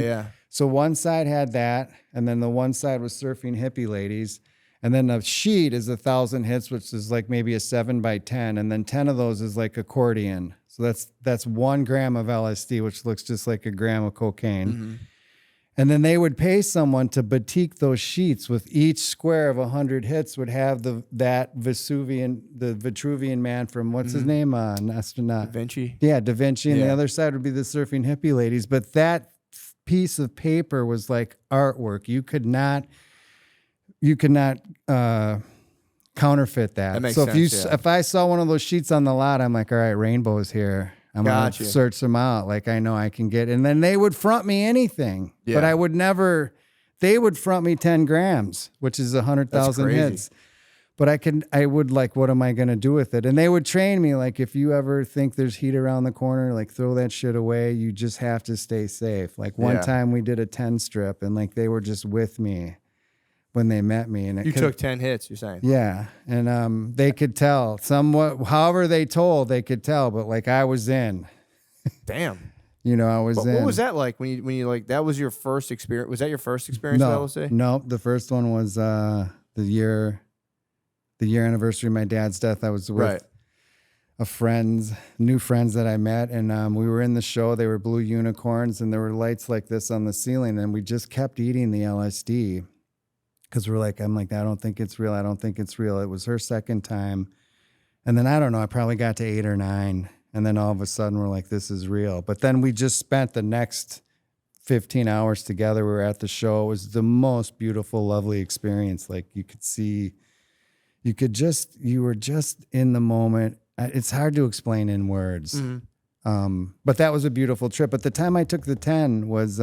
Yeah. So one side had that, and then the one side was surfing hippie ladies. And then a sheet is 1,000 hits, which is like maybe a 7x10. And then 10 of those is like accordion. So that's 1 gram of LSD, which looks just like a gram of cocaine. And then they would pay someone to batik those sheets with each square of 100 hits would have the Vitruvian Man from, what's his name? Astronaut. Da Vinci. Yeah, Da Vinci. And the other side would be the surfing hippie ladies. But that piece of paper was like artwork. You could not counterfeit that. That makes so sense, if I saw one of those sheets on the lot, I'm like, all right, Rainbow's here. I'm going to search them out. Like I know I can get, and then they would front me anything, but I would never, they would front me 10 grams, which is 100,000 hits. But I would like, what am I going to do with it? And they would train me. Like, if you ever think there's heat around the corner, like throw that shit away. You just have to stay safe. Like one time we did a 10 strip, and like, they were just with me when they met me. And you took 10 hits, you're saying? Yeah. And they could tell somewhat, however they told, they could tell, but like I was in. Damn. You know, I was What was that like when you like that was your first experience? Was that your first experience with LSD? No, the first one was the year anniversary of my dad's death. I was with new friends that I met, and we were in the show. They were blue unicorns, and there were lights like this on the ceiling, and we just kept eating the LSD because I'm like, I don't think it's real. I don't think it's real. It was her second time, and then I don't know. I probably got to 8 or 9. And then all of a sudden we're like, this is real. But then we just spent the next 15 hours together. We were at the show. It was the most beautiful, lovely experience. Like you were just in the moment. It's hard to explain in words. Mm-hmm. But that was a beautiful trip. But the time I took the 10 was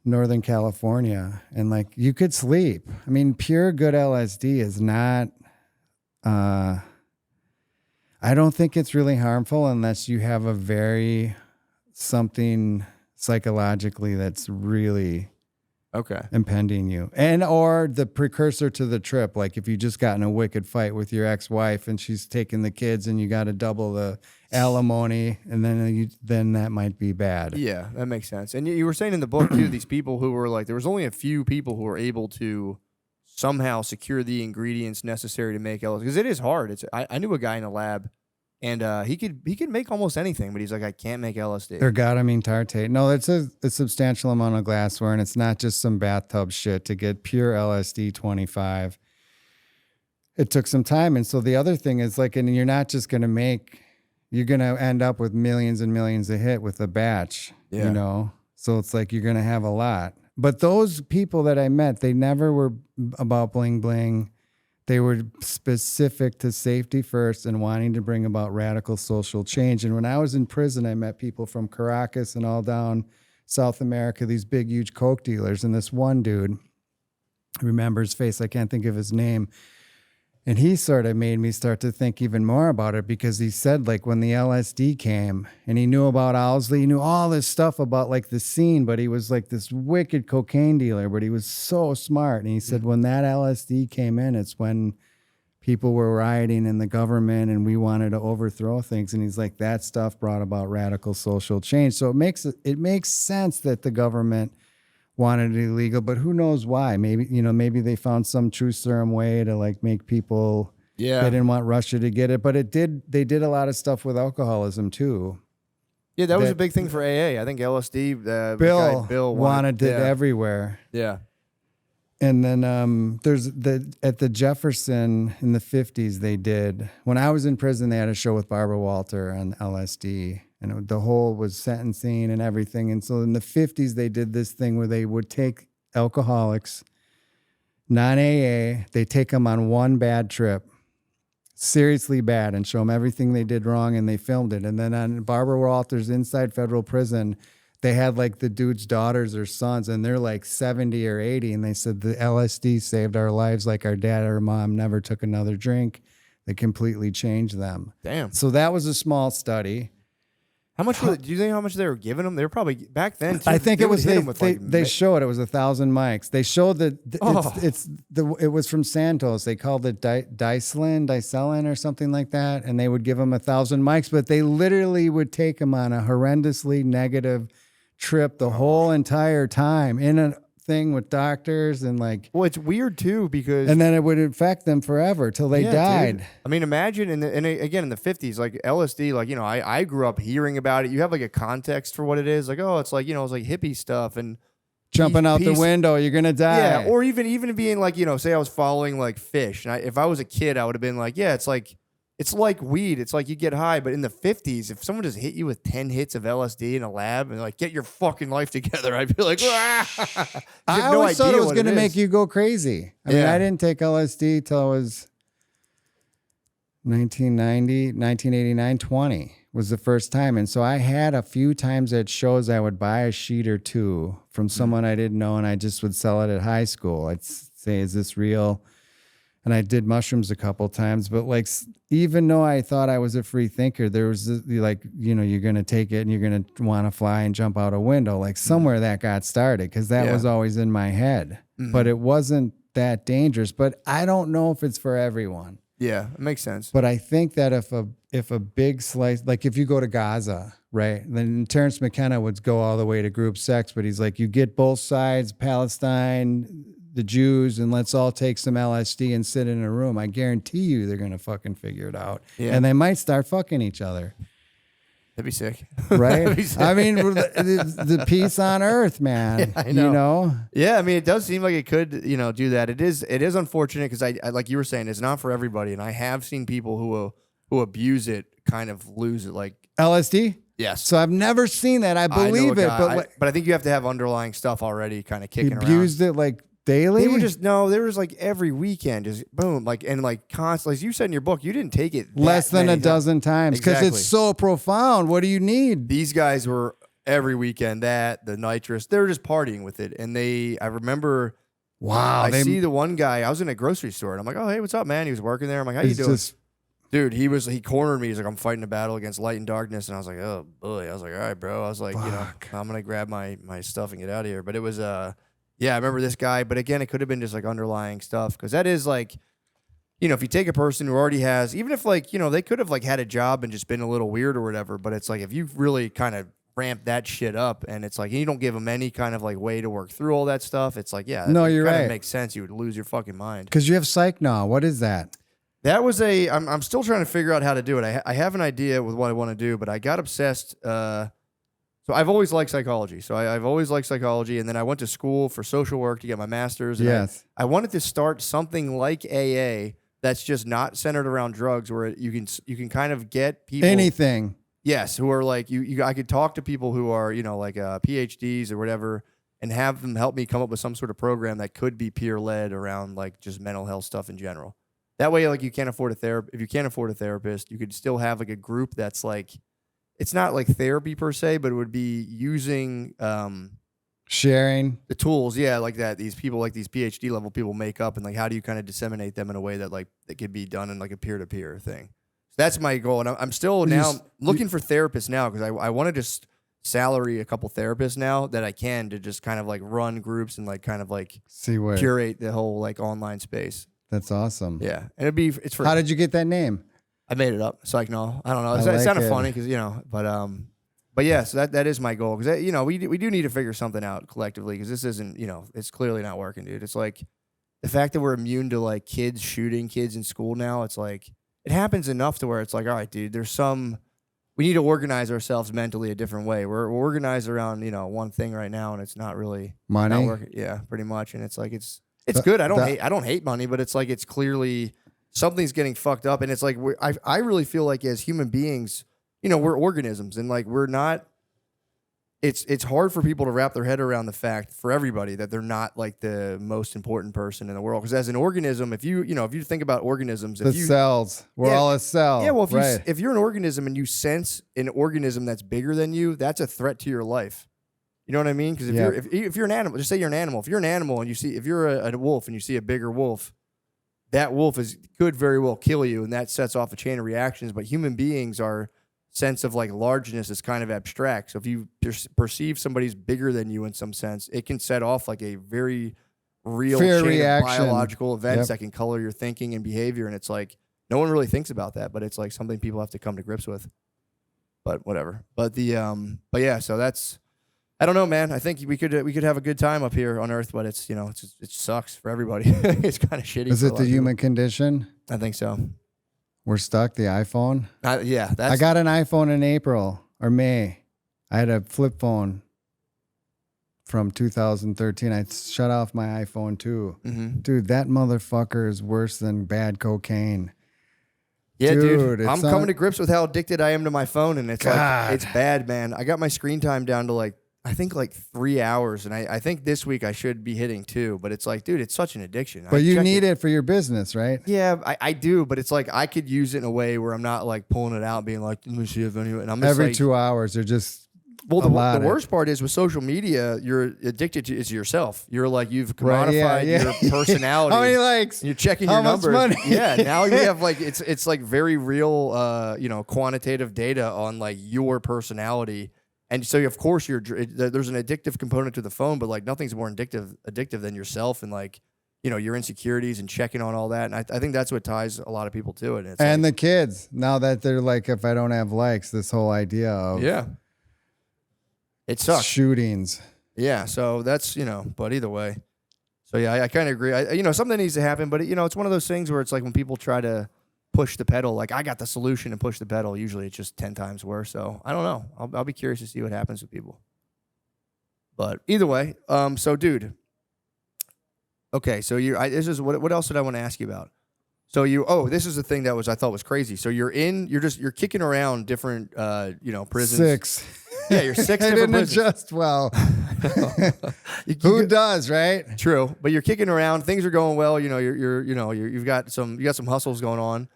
Northern California. And like you could sleep. I mean, pure good LSD is not... I don't think it's really harmful unless you have something psychologically that's really impending you, and or the precursor to the trip. Like if you just got in a wicked fight with your ex-wife and she's taking the kids and you got to double the alimony, and then that might be bad. Yeah, that makes sense. And you were saying in the book too, these people who were like, there was only a few people who were able to somehow secure the ingredients necessary to make LSD, because it is hard. I knew a guy in a lab, and he could make almost anything, but he's like, I can't make LSD. Ergotamine tartrate. No, it's a substantial amount of glassware, and it's not just some bathtub shit to get pure LSD 25. It took some time, and so the other thing is like, and you're not just going to make, you're going to end up with millions and millions a hit with a batch, you know? So it's like you're going to have a lot. But those people that I met, they never were about bling bling. They were specific to safety first and wanting to bring about radical social change. And when I was in prison, I met people from Caracas and all down South America, these big, huge coke dealers. And this one dude, I remember his face, I can't think of his name. And he sort of made me start to think even more about it, because he said, like, when the LSD came and he knew about Owsley, he knew all this stuff about like the scene, but he was like this wicked cocaine dealer, but he was so smart. And he said, when that LSD came in, it's when people were rioting in the government and we wanted to overthrow things. And he's like, that stuff brought about radical social change. So it makes sense that the government wanted it illegal, but who knows why? Maybe they found some true serum way to like make people. Yeah, they didn't want Russia to get it, but they did a lot of stuff with alcoholism too. Yeah, that was a big thing for AA. I think LSD. Bill wanted it everywhere. Yeah, and then there's at the Jefferson in the 50s. They did, when I was in prison, they had a show with Barbara Walter on LSD. And the whole was sentencing and everything. And so in the 50s, they did this thing where they would take alcoholics, non-AA, they take them on one bad trip, seriously bad, and show them everything they did wrong, and they filmed it. And then on Barbara Walters Inside Federal Prison, they had like the dude's daughters or sons, and they're like 70 or 80. And they said the LSD saved our lives like our dad or mom never took another drink. They completely changed them. Damn. So that was a small study. How much do you think how much they were giving them? They were probably back then too. I think it was they showed it was 1,000 mics. They showed that it was from Santos. They called it Dicelin or something like that, and they would give them 1,000 mics, but they literally would take them on a horrendously negative trip the whole entire time in a thing with doctors and like. Well, it's weird too because. And then it would infect them forever till they died. Dude. I mean, imagine again in the 50s, like LSD, like, you know, I grew up hearing about it. You have like a context for what it is. Like, oh, it's like, you know, it's like hippie stuff and jumping out the window, you're gonna die. Yeah, or even being like, you know, say I was following like Fish, and if I was a kid, I would have been like, yeah, it's like weed. It's like you get high, but in the 50s, if someone just hit you with 10 hits of LSD in a lab and like, get your fucking life together, I'd be like, ah! I always thought it was going to make you go crazy. I mean, I didn't take LSD till I was 1989, 20 was the first time. And so I had a few times at shows I would buy a sheet or two from someone I didn't know, and I just would sell it at high school. I'd say, is this real? And I did mushrooms a couple times, but like, even though I thought I was a free thinker, there was this, like, you know, you're going to take it and you're going to want to fly and jump out a window. Like somewhere that got started, because that was always in my head, but it wasn't that dangerous. But I don't know if it's for everyone. Yeah, it makes sense. But I think that if if a big slice, like if you go to Gaza, right? Then Terrence McKenna would go all the way to group sex, but he's like, you get both sides, Palestine, the Jews, and let's all take some LSD and sit in a room. I guarantee you they're going to fucking figure it out. Yeah. And they might start fucking each other. That'd be sick. Right? That'd be sick. I mean, the peace on earth, man. Yeah, I know. You know? Yeah, I mean, it does seem like it could, do that. It is unfortunate because I like you were saying, it's not for everybody, and I have seen people who abuse it kind of lose it. Like LSD? yes, So I've never seen that. I believe it, but I think you have to have underlying stuff already, kind of he kicking around. abused it like daily. They were just there was like every weekend, just boom, like and like constantly. As you said in your book, you didn't take it less than a dozen times because Exactly. it's so profound. What do you need? These guys were every weekend. The nitrous, they were just partying with it, and I remember. Wow. I see the one guy. I was in a grocery store, and I'm like, "Oh, hey, what's up, man?" He was working there. I'm like, "How you It's doing?" just- Dude, he cornered me. He's like, "I'm fighting a battle against light and darkness," and I was like, "Oh boy." I was like, "All right, bro." I was like, Fuck. I'm gonna grab my stuff and get out of here. But it was yeah, I remember this guy. But again, it could have been just like underlying stuff because that is like, if you take a person who already has, even if like they could have like had a job and just been a little weird or whatever. But it's like if you really kind of ramp that shit up and it's like you don't give them any kind of like way to work through all that stuff. It's like No, you're kinda right. Makes sense. You would lose your fucking mind. Because you have psych now. What is that? That was I'm still trying to figure out how to do it. I have an idea with what I want to do, but I got obsessed. So I've always liked psychology. So I've always liked psychology. And then I went to school for social work to get my master's. And Yes. I wanted to start something like AA that's just not centered around drugs where you can kind of get people. Anything. Yes. Who are like, I could talk to people who are, like PhDs or whatever and have them help me come up with some sort of program that could be peer led around like just mental health stuff in general. That way, like you can't afford a therapist. If you can't afford a therapist, you could still have like a group that's like, it's not like therapy per se, but it would be using Sharing. the tools, yeah, like that. These people, like these PhD level people, make up, and like how do you kind of disseminate them in a way that like that could be done in like a peer to peer thing. So that's my goal, and I'm still now looking for therapists now because I want to just salary a couple therapists now that I can to just kind of like run groups and like kind of like See what? curate the whole like online space. That's awesome. Yeah, and it's for. How did you get that name? I made it up. Psych, no, I don't know. I It's like kind of it. funny because but yeah. So that is my goal because we do need to figure something out collectively because this isn't it's clearly not working, dude. It's like the fact that we're immune to like kids shooting kids in school now. It's like it happens enough to where it's like, all right, dude. We need to organize ourselves mentally a different way. We're organized around one thing right now, and it's not really Money. not working. Yeah, pretty much. And it's like it's good. I don't hate money, but it's like it's clearly something's getting fucked up, and it's like I really feel like as human beings, we're organisms, and like we're not. It's hard for people to wrap their head around the fact for everybody that they're not like the most important person in the world. Because as an organism, if you think about organisms, The cells. We're all a cell. yeah, well, right. if you're an organism and you sense an organism that's bigger than you, that's a threat to your life. You know what I mean? Because if you're an animal, just say you're an animal. If you're an animal and if you're a wolf and you see a bigger wolf, that wolf could very well kill you, and that sets off a chain of reactions. But human beings, our sense of like largeness is kind of abstract. So if you perceive somebody's bigger than you in some sense, it can set off like a very real Fear chain reaction. of biological events Yep. that can color your thinking and behavior. And it's like no one really thinks about that, but it's like something people have to come to grips with. But whatever. But but yeah. So that's. I don't know, man. I think we could have a good time up here on Earth, but it sucks for everybody. It's kind of shitty. Is for a it lot the of human condition? people. I think so. We're stuck. The iPhone. Yeah, I got an iPhone in April or May. I had a flip phone from 2013. I shut off my iPhone too. Mm-hmm. Dude, that motherfucker is worse than bad cocaine. Yeah, dude. it's I'm coming to grips with how addicted I am to my phone, and it's God. like it's bad, man. I got my screen time down to like I think like 3 hours, and I think this week I should be hitting 2. But it's like, dude, it's such an addiction. But you need it for your business, right? Yeah, I do, but it's like I could use it in a way where I'm not like pulling it out, and being like, let me see if anyone. And I'm just Every like, 2 hours, they're just Well, the allotted. worst part is with social media, you're addicted to is yourself. You're like you've Right, commodified yeah. your personality. How many likes? You're checking How your much numbers. money? Yeah, now you have like it's like very real, quantitative data on like your personality, and so of course there's an addictive component to the phone, but like nothing's more addictive than yourself, and like your insecurities and checking on all that. And I think that's what ties a lot of people to it. And, and the kids, now that they're like, if I don't have likes, this whole idea of it sucks. Shootings. Yeah. So that's, but either way. So yeah, I kind of agree. Something needs to happen, but it's one of those things where it's like when people try to push the pedal, like I got the solution and push the pedal, usually it's just 10 times worse. So I don't know. I'll be curious to see what happens with people. But either way, so dude, okay, so this is what else did I want to ask you about? So this is the thing that I thought was crazy. So you're kicking around different, prisons. 6. Yeah, you're 6 I different didn't prisons. adjust well. Who does, right? True, but you're kicking around. Things are going well. You've got some hustles going on,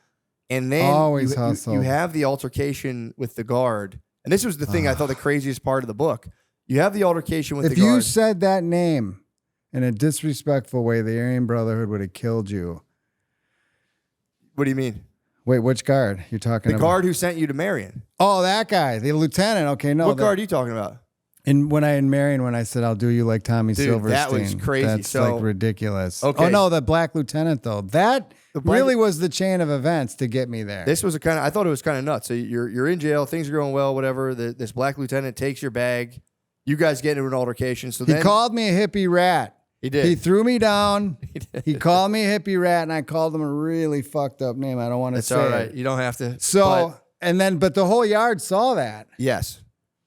and then Always hustle. You have the altercation with the guard, and this was the thing I thought the craziest part of the book. You have the altercation with the guard. If you said that name in a disrespectful way, the Aryan Brotherhood would have killed you. What do you mean? Wait, which guard you're talking about? The guard who sent you to Marion. Oh, that guy, the lieutenant. Okay, no. What guard are you talking about? And when I said, I'll do you like Tommy Silverstein. That was crazy. That's like ridiculous. Okay. Oh, no, the black lieutenant, though. That really was the chain of events to get me there. This was I thought it was kind of nuts. So you're in jail, things are going well, whatever. This black lieutenant takes your bag. You guys get into an altercation. So he called me a hippie rat. He did. He threw me down. He called me a hippie rat, and I called him a really fucked up name. I don't want to say all right. it. You don't have to. So, but the whole yard saw that. Yes.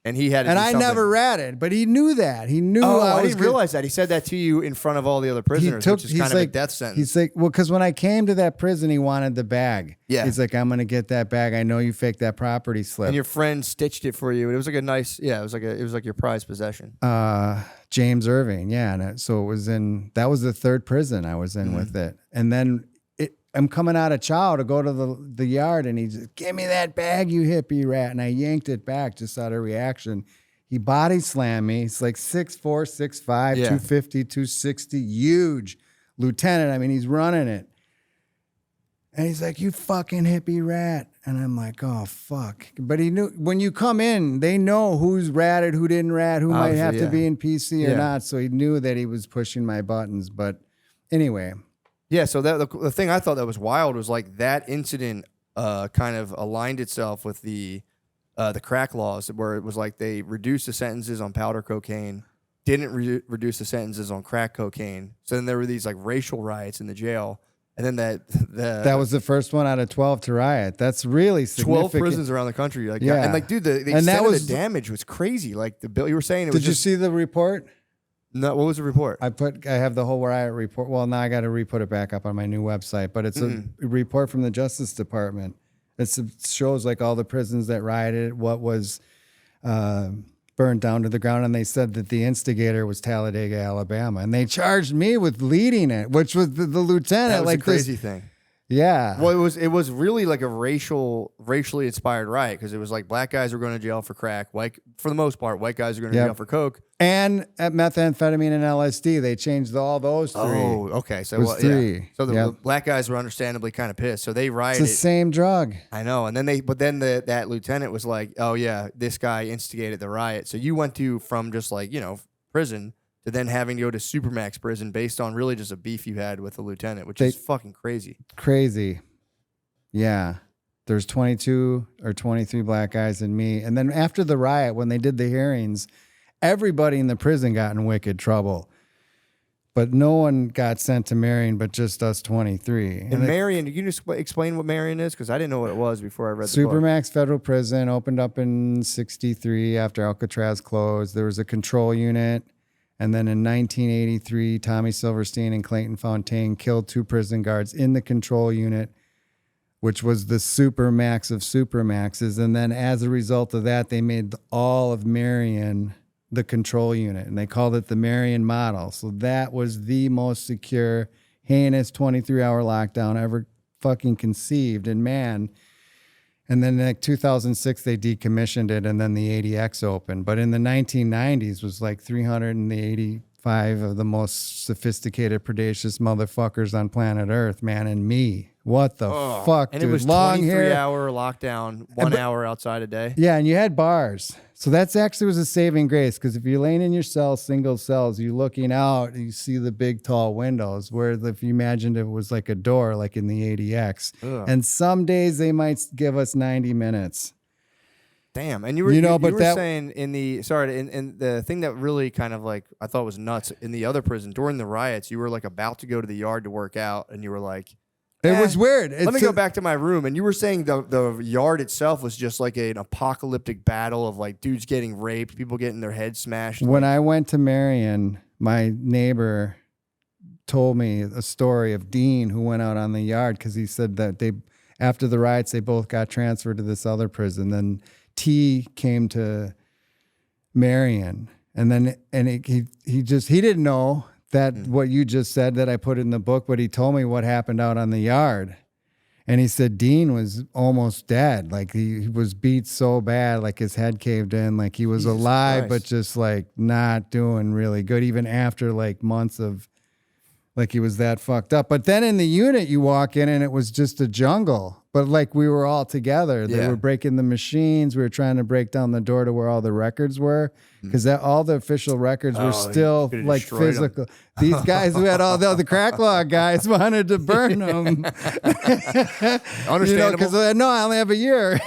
And he had to And do I something. never ratted, but he knew that. He knew I didn't realize that. He said that to you in front of all the other prisoners, which is kind of a death sentence. He's like, well, because when I came to that prison, he wanted the bag. Yeah. He's like, I'm going to get that bag. I know you faked that property slip. And your friend stitched it for you. It was like a nice, it was like your prized possession. James Irving, yeah. And so it was that was the third prison I was in with it. And then I'm coming out of chow to go to the yard, and he's like, give me that bag, you hippie rat. And I yanked it back just out of reaction. He body slammed me. He's like 6'4", 6'5", 250, 260, huge lieutenant. I mean, he's running it. And he's like, you fucking hippie rat. And I'm like, oh, fuck. But he knew, when you come in, they know who's ratted, who didn't rat, who might have to be in PC or not. So he knew that he was pushing my buttons. But anyway. Yeah, so the thing I thought that was wild was like that incident kind of aligned itself with the crack laws, where it was like they reduced the sentences on powder cocaine, didn't reduce the sentences on crack cocaine. So then there were these like racial riots in the jail. And then that was the first one out of 12 to riot. That's really significant. 12 prisons around the country. Like, yeah. And like, dude, the extent of the damage was crazy. Like the bill you were saying. Did you see the report? No, what was the report? I have the whole riot report. Well, now I got to re-put it back up on my new website, but it's a report from the Justice Department. It shows like all the prisons that rioted, what was burned down to the ground, and they said that the instigator was Talladega, Alabama, and they charged me with leading it, which was the lieutenant. That was like a crazy thing. Yeah. Well, it was really like a racially inspired riot, because it was like black guys were going to jail for crack, for the most part, white guys are going to jail for coke, and at methamphetamine and LSD. They changed all those three. Oh, okay. So three. Yeah. So the black guys were understandably kind of pissed. So they rioted. It's the same drug. I know. And then that lieutenant was like, "Oh yeah, this guy instigated the riot." So you went from just like prison to then having to go to Supermax prison based on really just a beef you had with the lieutenant, which is fucking crazy. Crazy. Yeah. There's 22 or 23 black guys and me. And then after the riot, when they did the hearings, everybody in the prison got in wicked trouble. But no one got sent to Marion but just us 23. And Marion, can you just explain what Marion is? Because I didn't know what it was before I read the book. Supermax Federal Prison opened up in 1963 after Alcatraz closed. There was a control unit. And then in 1983, Tommy Silverstein and Clayton Fontaine killed 2 prison guards in the control unit, which was the Supermax of Supermaxes. And then as a result of that, they made all of Marion the control unit, and they called it the Marion model. So that was the most secure, heinous 23-hour lockdown ever fucking conceived. And man, and then in like 2006, they decommissioned it, and then the ADX opened. But in the 1990s was like 300, and the 5 of the most sophisticated, predacious motherfuckers on planet Earth, man, and me. What the fuck, and dude? it was long 23-hour lockdown, 1 hour outside a day. Yeah, and you had bars. So that's actually was a saving grace, because if you're laying in your cell, single cells, you're looking out and you see the big tall windows, where if you imagined it was like a door, like in the ADX. Ugh. And some days they might give us 90 minutes. Damn, and you were saying in the in the thing that really kind of like I thought was nuts in the other prison during the riots, you were like about to go to the yard to work out, and you were like, it was weird. Let me go back to my room. And you were saying the yard itself was just like an apocalyptic battle of like dudes getting raped, people getting their heads smashed. When I went to Marion, my neighbor told me a story of Dean, who went out on the yard, because he said that after the riots, they both got transferred to this other prison. Then T came to Marion, and then he didn't know that what you just said that I put in the book, but he told me what happened out on the yard. And he said Dean was almost dead. Like he was beat so bad, like his head caved in, like he was Jesus alive, Christ. but just like not doing really good, even after like months of like he was that fucked up. But then in the unit you walk in and it was just a jungle. But like we were all together. They were breaking the machines. We were trying to break down the door to where all the records were, because all the official records were still like physical. These guys who had all the crack law guys wanted to burn them. Understandable. Because no, I only have a year.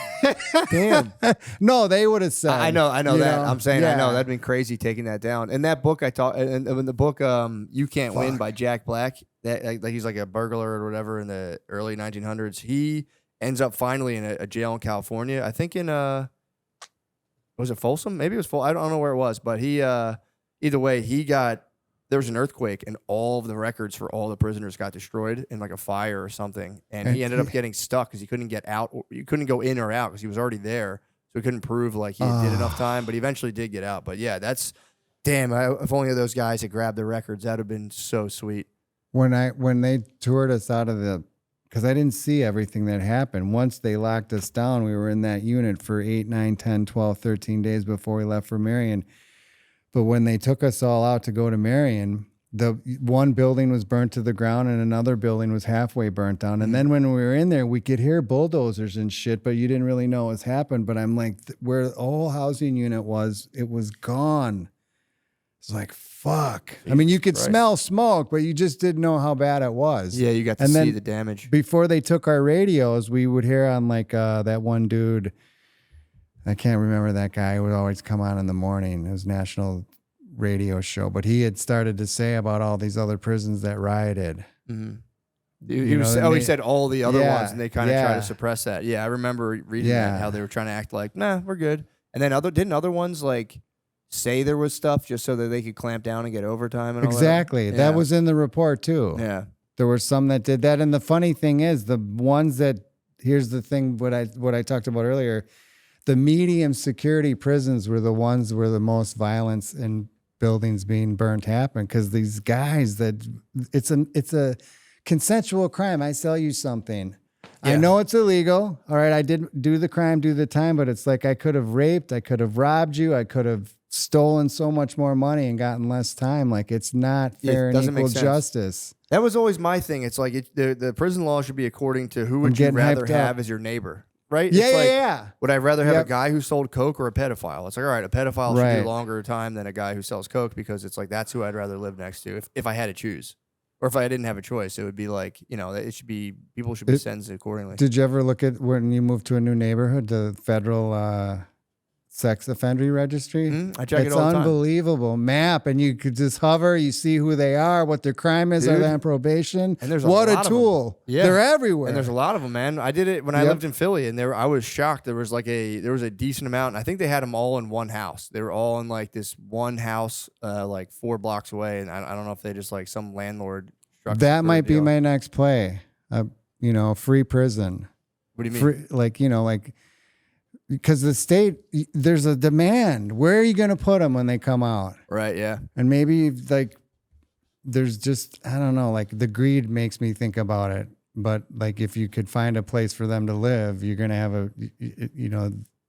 Damn. No, they would have said. I know that. I'm saying I know yeah. that'd been crazy taking that down. In that book I taught, in the book You Can't Win by Jack Black, that like he's like a burglar or whatever in the early 1900s. He ends up finally in a jail in California. I think in was it Folsom? Maybe it was Folsom. I don't know where it was, but he either way there was an earthquake and all of the records for all the prisoners got destroyed in like a fire or something, and he ended up getting stuck because he couldn't get out. You couldn't go in or out because he was already there, so he couldn't prove like he did enough time. But he eventually did get out. But yeah, that's damn. If only those guys had grabbed the records, that'd have been so sweet. When they toured us out of the, because I didn't see everything that happened. Once they locked us down, we were in that unit for 8, 9, 10, 12, 13 days before we left for Marion. But when they took us all out to go to Marion, the one building was burnt to the ground and another building was halfway burnt down. And then when we were in there, we could hear bulldozers and shit, but you didn't really know what's happened. But I'm like, where the whole housing unit was, it was gone. It's like, fuck. Jesus I mean, you could Christ. smell smoke, but you just didn't know how bad it was. Yeah, you got to And see then the damage. Before they took our radios, we would hear on like that one dude, I can't remember that guy who would always come on in the morning. It was a national radio show, but he had started to say about all these other prisons that rioted. He said all the other ones, and they kind of try to suppress that. Yeah, I remember reading that, how they were trying to act like, nah, we're good. And then didn't other ones like say there was stuff just so that they could clamp down and get overtime and all Exactly. that? That was in the report too. Yeah. There were some that did that. And the funny thing is, the ones that, here's the thing, what I talked about earlier, the medium security prisons were the ones where the most violence in buildings being burnt happened, because these guys that it's a consensual crime. I sell you something. Yeah. I know it's illegal. All right, I did do the crime, do the time, but it's like I could have raped, I could have robbed you, I could have stolen so much more money and gotten less time. Like, it's not fair and equal justice. That was always my thing. It's like the prison law should be according to who would you rather have as your neighbor, right? Yeah, it's like, yeah. Would I rather have a guy who sold coke or a pedophile? It's like, all right, a pedophile should do longer time than a guy who sells coke, because it's like that's who I'd rather live next to if I had to choose. Or if I didn't have a choice, it would be like, it should be, people should be sentenced accordingly. Did you ever look at when you moved to a new neighborhood, the federal sex offender registry? I check it all the time. It's unbelievable map, and you could just hover, you see who they are, what their crime is, are they on probation? And there's what a a tool. Yeah. They're everywhere. And there's a lot of them, man. I did it when I lived in Philly, and I was shocked. There was a decent amount, and I think they had them all in one house. They were all in like this one house, like 4 blocks away, and I don't know if they just like some landlord. That might be my next play. Free prison. What do you mean? Because the state, there's a demand. Where are you going to put them when they come out? Right, yeah. And maybe there's just, I don't know, like the greed makes me think about it. But like if you could find a place for them to live, you're going to have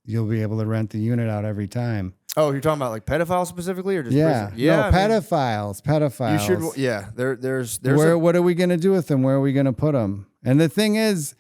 you'll be able to rent the unit out every time. Oh, you're talking about like pedophiles specifically, or just Yeah, prison? Yeah, no, I mean, pedophiles. you should. Yeah, there's What are we gonna do with them? Where are we gonna put them? And the thing is,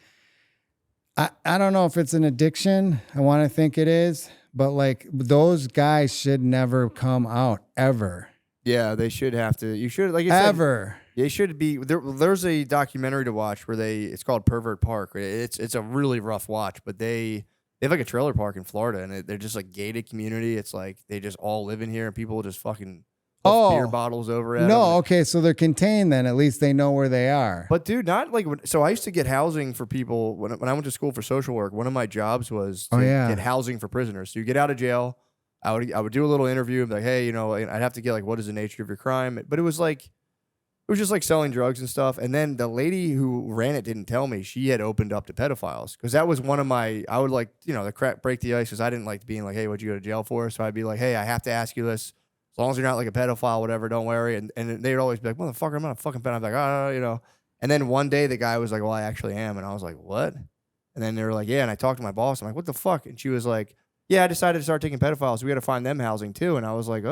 I don't know if it's an addiction. I want to think it is, but like those guys should never come out ever. yeah, they should have to. You should like you Ever. said, they should be. There's a documentary to watch where it's called Pervert Park. It's a really rough watch, but they have like a trailer park in Florida, and they're just like gated community. It's like they just all live in here, and people just fucking beer bottles over at them. Okay, so they're contained then. At least they know where they are. But dude, not like so. I used to get housing for people when I went to school for social work. One of my jobs was to get housing for prisoners. So you get out of jail, I would do a little interview and be like, hey, you know, I'd have to get like, what is the nature of your crime? But it was just like selling drugs and stuff. And then the lady who ran it didn't tell me she had opened up to pedophiles, because that was one of my. I would like, you know, the break the ice, because I didn't like being like, hey, what'd you go to jail for? So I'd be like, hey, I have to ask you this. As long as you're not like a pedophile, whatever, don't worry. And they'd always be like, motherfucker, I'm not a fucking pedophile. I'm like, oh, you know. And then one day the guy was like, well, I actually am. And I was like, what? And then they were like, yeah. And I talked to my boss. I'm like, what the fuck? And she was like, yeah, I decided to start taking pedophiles. We got to find them housing too. And I was like,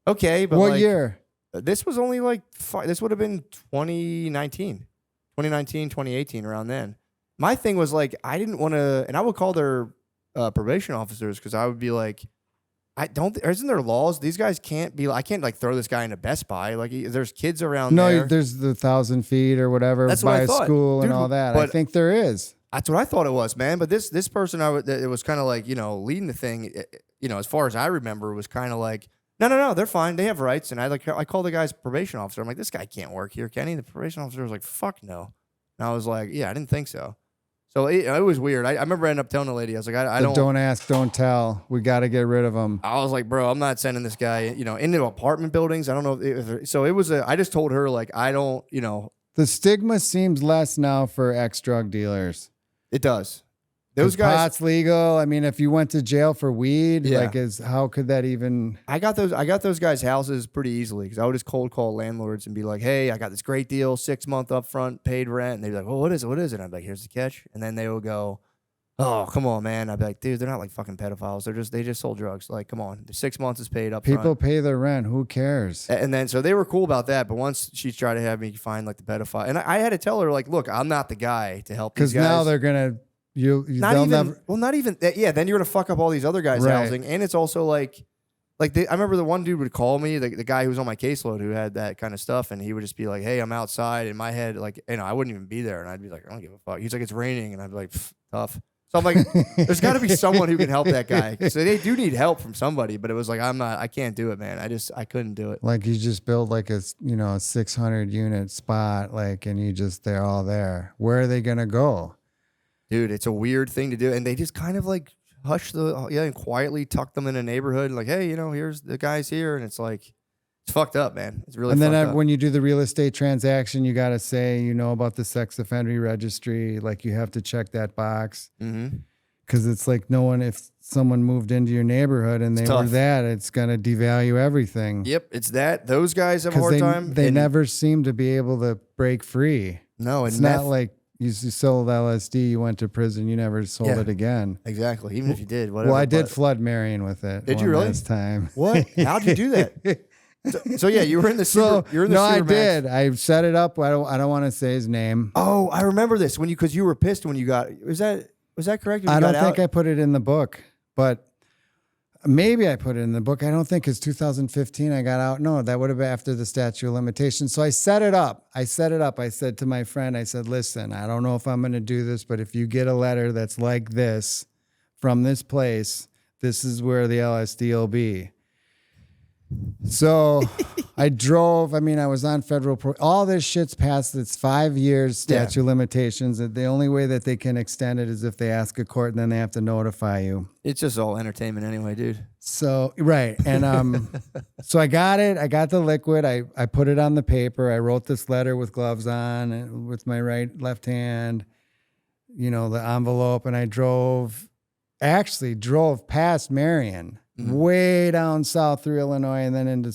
okay. But what year? This was only like, this would have been 2019, 2018, around then. My thing was like, I didn't want to, and I would call their probation officers, because I would be like, isn't there laws? These guys can't be, I can't like throw this guy into Best Buy. Like there's kids around there. No, there's the 1,000 feet or whatever by a school and all that. I think there is. That's what I thought it was, man. But this person, it was kind of like, you know, leading the thing, you know, as far as I remember, was kind of like, no, they're fine. They have rights. And I called the guy's probation officer. I'm like, this guy can't work here, Kenny. The probation officer was like, fuck no. And I was like, yeah, I didn't think so. So it was weird. I remember ending up telling the lady, I was like, I don't ask, don't tell. We got to get rid of them. I was like, bro, I'm not sending this guy, you know, into apartment buildings. I don't know. So it was I just told her, like, I don't, you know. The stigma seems less now for ex-drug dealers. It does. Those guys. Pot's legal. I mean, if you went to jail for weed, how could that even? I got those guys' houses pretty easily, because I would just cold call landlords and be like, hey, I got this great deal, 6 month upfront paid rent. And they'd be like, well, what is it? What is it? And I'd be like, here's the catch. And then they would go, oh, come on, man. I'd be like, dude, they're not like fucking pedophiles. They just sold drugs. Like, come on. The 6 months is paid up. People pay their rent. Who cares? And then, so they were cool about that. But once she tried to have me find like the pedophile, and I had to tell her, like, look, I'm not the guy to help these guys. Because now they're going to, not even, yeah, then you're going to fuck up all these other guys' housing. And it's also like I remember the one dude would call me, the guy who was on my caseload who had that kind of stuff. And he would just be like, hey, I'm outside. In my head, like, you know, I wouldn't even be there. And I'd be like, I don't give a fuck. He's like, it's raining. And I'd be like, tough. So I'm like, there's got to be someone who can help that guy. So they do need help from somebody, but it was like, I can't do it, man. I couldn't do it. Like you just build like a 600 unit spot, like, and they're all there. Where are they going to go? Dude, it's a weird thing to do. And they just kind of like hush and quietly tuck them in a neighborhood. Like, hey, you know, here's the guys here. And it's like, it's fucked up, man. It's really fucked up. And then when you do the real estate transaction, you got to say, you know, about the sex offender registry. Like you have to check that box. Mm-hmm. Because it's like if someone moved into your neighborhood and they were that, it's going to devalue everything. Yep, it's that. Those guys have a hard time. They never seem to be able to break free. No, it's not like you sold LSD, you went to prison, you never sold it again. Exactly, even if you did. Whatever. Well, I did flood Marion with it. Did you really? Last time. What? How'd you do that? So yeah, you were in the super. You're in the Supermax. I did. I set it up. I don't want to say his name. Oh, I remember this because you were pissed when you got. Was that correct? I don't think I put it in the book, but maybe I put it in the book. I don't think it's 2015 I got out. No, that would have been after the statute of limitations. So I set it up. I said to my friend, I said, listen, I don't know if I'm going to do this, but if you get a letter that's like this from this place, this is where the LSD will be. So I drove. I mean, I was on federal. All this shit's past its 5 years statute of limitations. The only way that they can extend it is if they ask a court, and then they have to notify you. It's just all entertainment anyway, dude. So right, and so I got it. I got the liquid. I put it on the paper. I wrote this letter with gloves on, and with my left hand. You know, the envelope, and I drove past Marion. Mm-hmm. Way down south through Illinois and then into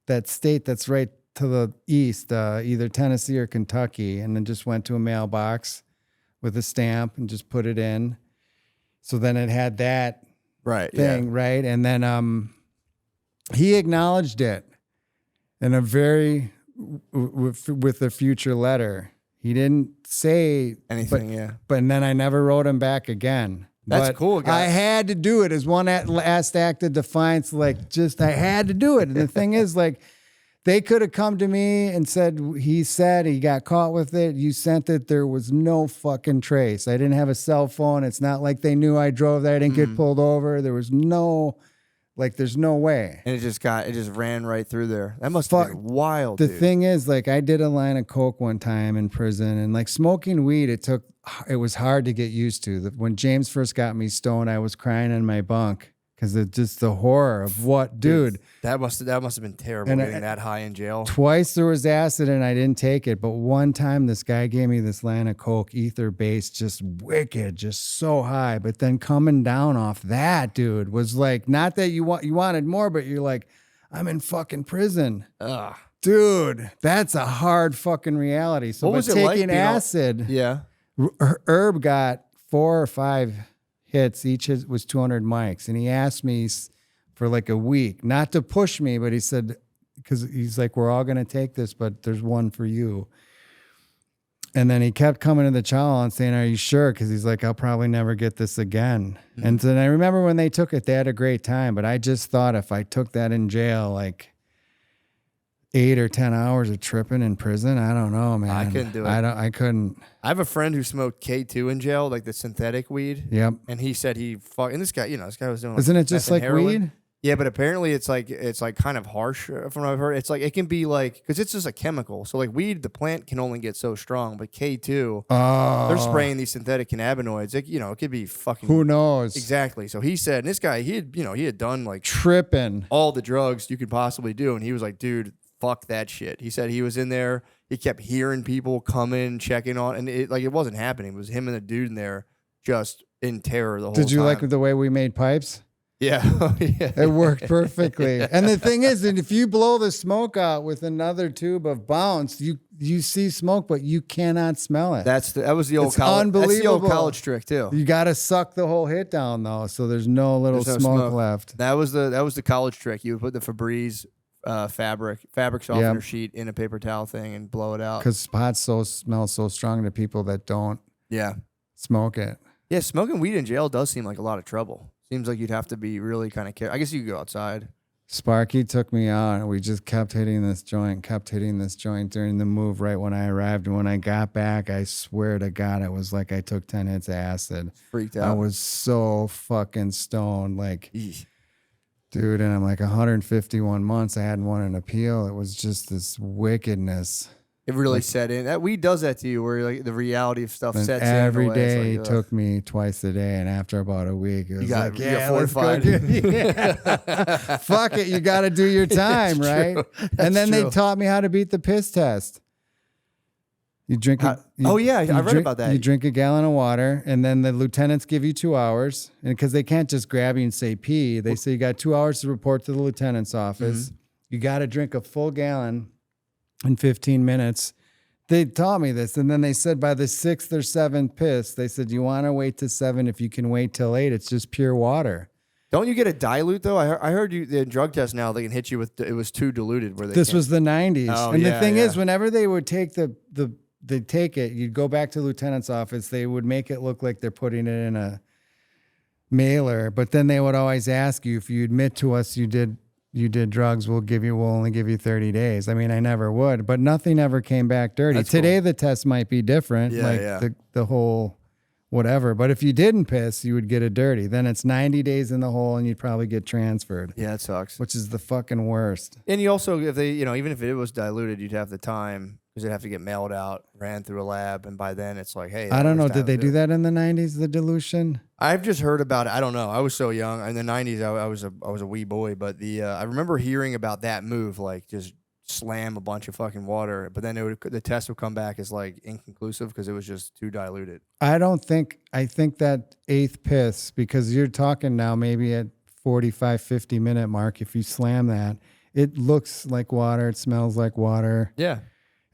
that state that's right to the east, either Tennessee or Kentucky, and then just went to a mailbox with a stamp and just put it in. So then it had that right thing, right? And then he acknowledged it in a very with a future letter. He didn't say anything, but and then I never wrote him back again. That's but cool, guy. I had to do it as one last act of defiance. Like, just I had to do it. And the thing is, like, they could have come to me and said he got caught with it. You sent it. There was no fucking trace. I didn't have a cell phone. It's not like they knew I drove there. I didn't get pulled over. There was no, like, there's no way. And it just ran right through there. That must have been wild. The thing is, like, I did a line of coke one time in prison, and like smoking weed, it was hard to get used to. When James first got me stoned, I was crying in my bunk because it's just the horror of what, dude. That must have been terrible, getting that high in jail. Twice there was acid and I didn't take it, but one time this guy gave me this line of coke, ether based, just wicked, just so high. But then coming down off that, dude, was like, not that you wanted more, but you're like, I'm in fucking prison. Ugh. Dude, that's a hard fucking reality. So what was it taking like acid, yeah. Herb got 4 or 5 hits. Each was 200 mics. And he asked me for like a week, not to push me, but he said, because he's like, we're all going to take this, but there's one for you. And then he kept coming to the chow and saying, are you sure? Because he's like, I'll probably never get this again. Mm-hmm. And then I remember when they took it, they had a great time. But I just thought if I took that in jail, like 8 or 10 hours of tripping in prison, I don't know, man. I couldn't do it. I couldn't. I have a friend who smoked K2 in jail, like the synthetic weed. Yep. And he said and this guy, this guy was doing. Isn't it just like heroin. weed? Yeah, but apparently it's like kind of harsh from what I've heard. It's like it can be like, because it's just a chemical. So like weed, the plant can only get so strong, but K2, they're spraying these synthetic cannabinoids. It could be fucking. Who knows? Exactly. So he said, and this guy, he had done like tripping all the drugs you could possibly do, and he was like, dude, fuck that shit. He said he was in there. He kept hearing people coming, checking on, and it wasn't happening. It was him and the dude in there just in terror the whole time. Did you like the way we made pipes? Yeah. Yeah. It worked perfectly. And the thing is, and if you blow the smoke out with another tube of bounce, you see smoke, but you cannot smell it. That was the old college. Unbelievable. That's the old college trick too. You got to suck the whole hit down though, so there's no little smoke left. That was the college trick. You would put the Febreze fabric softener sheet in a paper towel thing and blow it out. Because pot smells so strong to people that don't smoke it. Yeah, smoking weed in jail does seem like a lot of trouble. Seems like you'd have to be really kind of careful. I guess you could go outside. Sparky took me out, and we just kept hitting this joint during the move right when I arrived. And when I got back, I swear to God, it was like I took 10 hits of acid. Freaked out. I was so fucking stoned. Like, dude, and I'm like 151 months. I hadn't won an appeal. It was just this wickedness. It really set in. That weed does that to you, where like the reality of stuff sets in. Every day he took me twice a day, and after about a week, it was you got fortified. Fuck it, you got to do your time, right? And then they taught me how to beat the piss test. You drink. I read about that. You drink a gallon of water, and then the lieutenants give you 2 hours, and because they can't just grab you and say pee, they say you got 2 hours to report to the lieutenant's office. Mm-hmm. You got to drink a full gallon in 15 minutes. They taught me this. And then they said by the 6th or 7th piss, they said, you want to wait to 7. If you can wait till 8, it's just pure water. Don't you get a dilute though? I heard you the drug test now they can hit you with it was too diluted. This was the 90s. Oh, and the thing is, whenever they would take they take it, you'd go back to the lieutenant's office, they would make it look like they're putting it in a mailer, but then they would always ask you, if you admit to us you did drugs, we'll only give you 30 days. I mean, I never would, but nothing ever came back dirty. That's Today, cool. The test might be different, the whole whatever. But if you didn't piss, you would get a dirty. Then it's 90 days in the hole and you'd probably get transferred. Yeah, it sucks. Which is the fucking worst. And you also, if they, even if it was diluted, you'd have the time because it'd have to get mailed out, ran through a lab, and by then it's like, hey. I don't know. Did they do that in the 90s, the dilution? I've just heard about it. I don't know. I was so young. In the 90s, I was a wee boy, but I remember hearing about that move, like just slam a bunch of fucking water, but then the test would come back as like inconclusive because it was just too diluted. I think that 8th piss, because you're talking now maybe at 45, 50 minute mark, if you slam that, it looks like water, it smells like water. Yeah.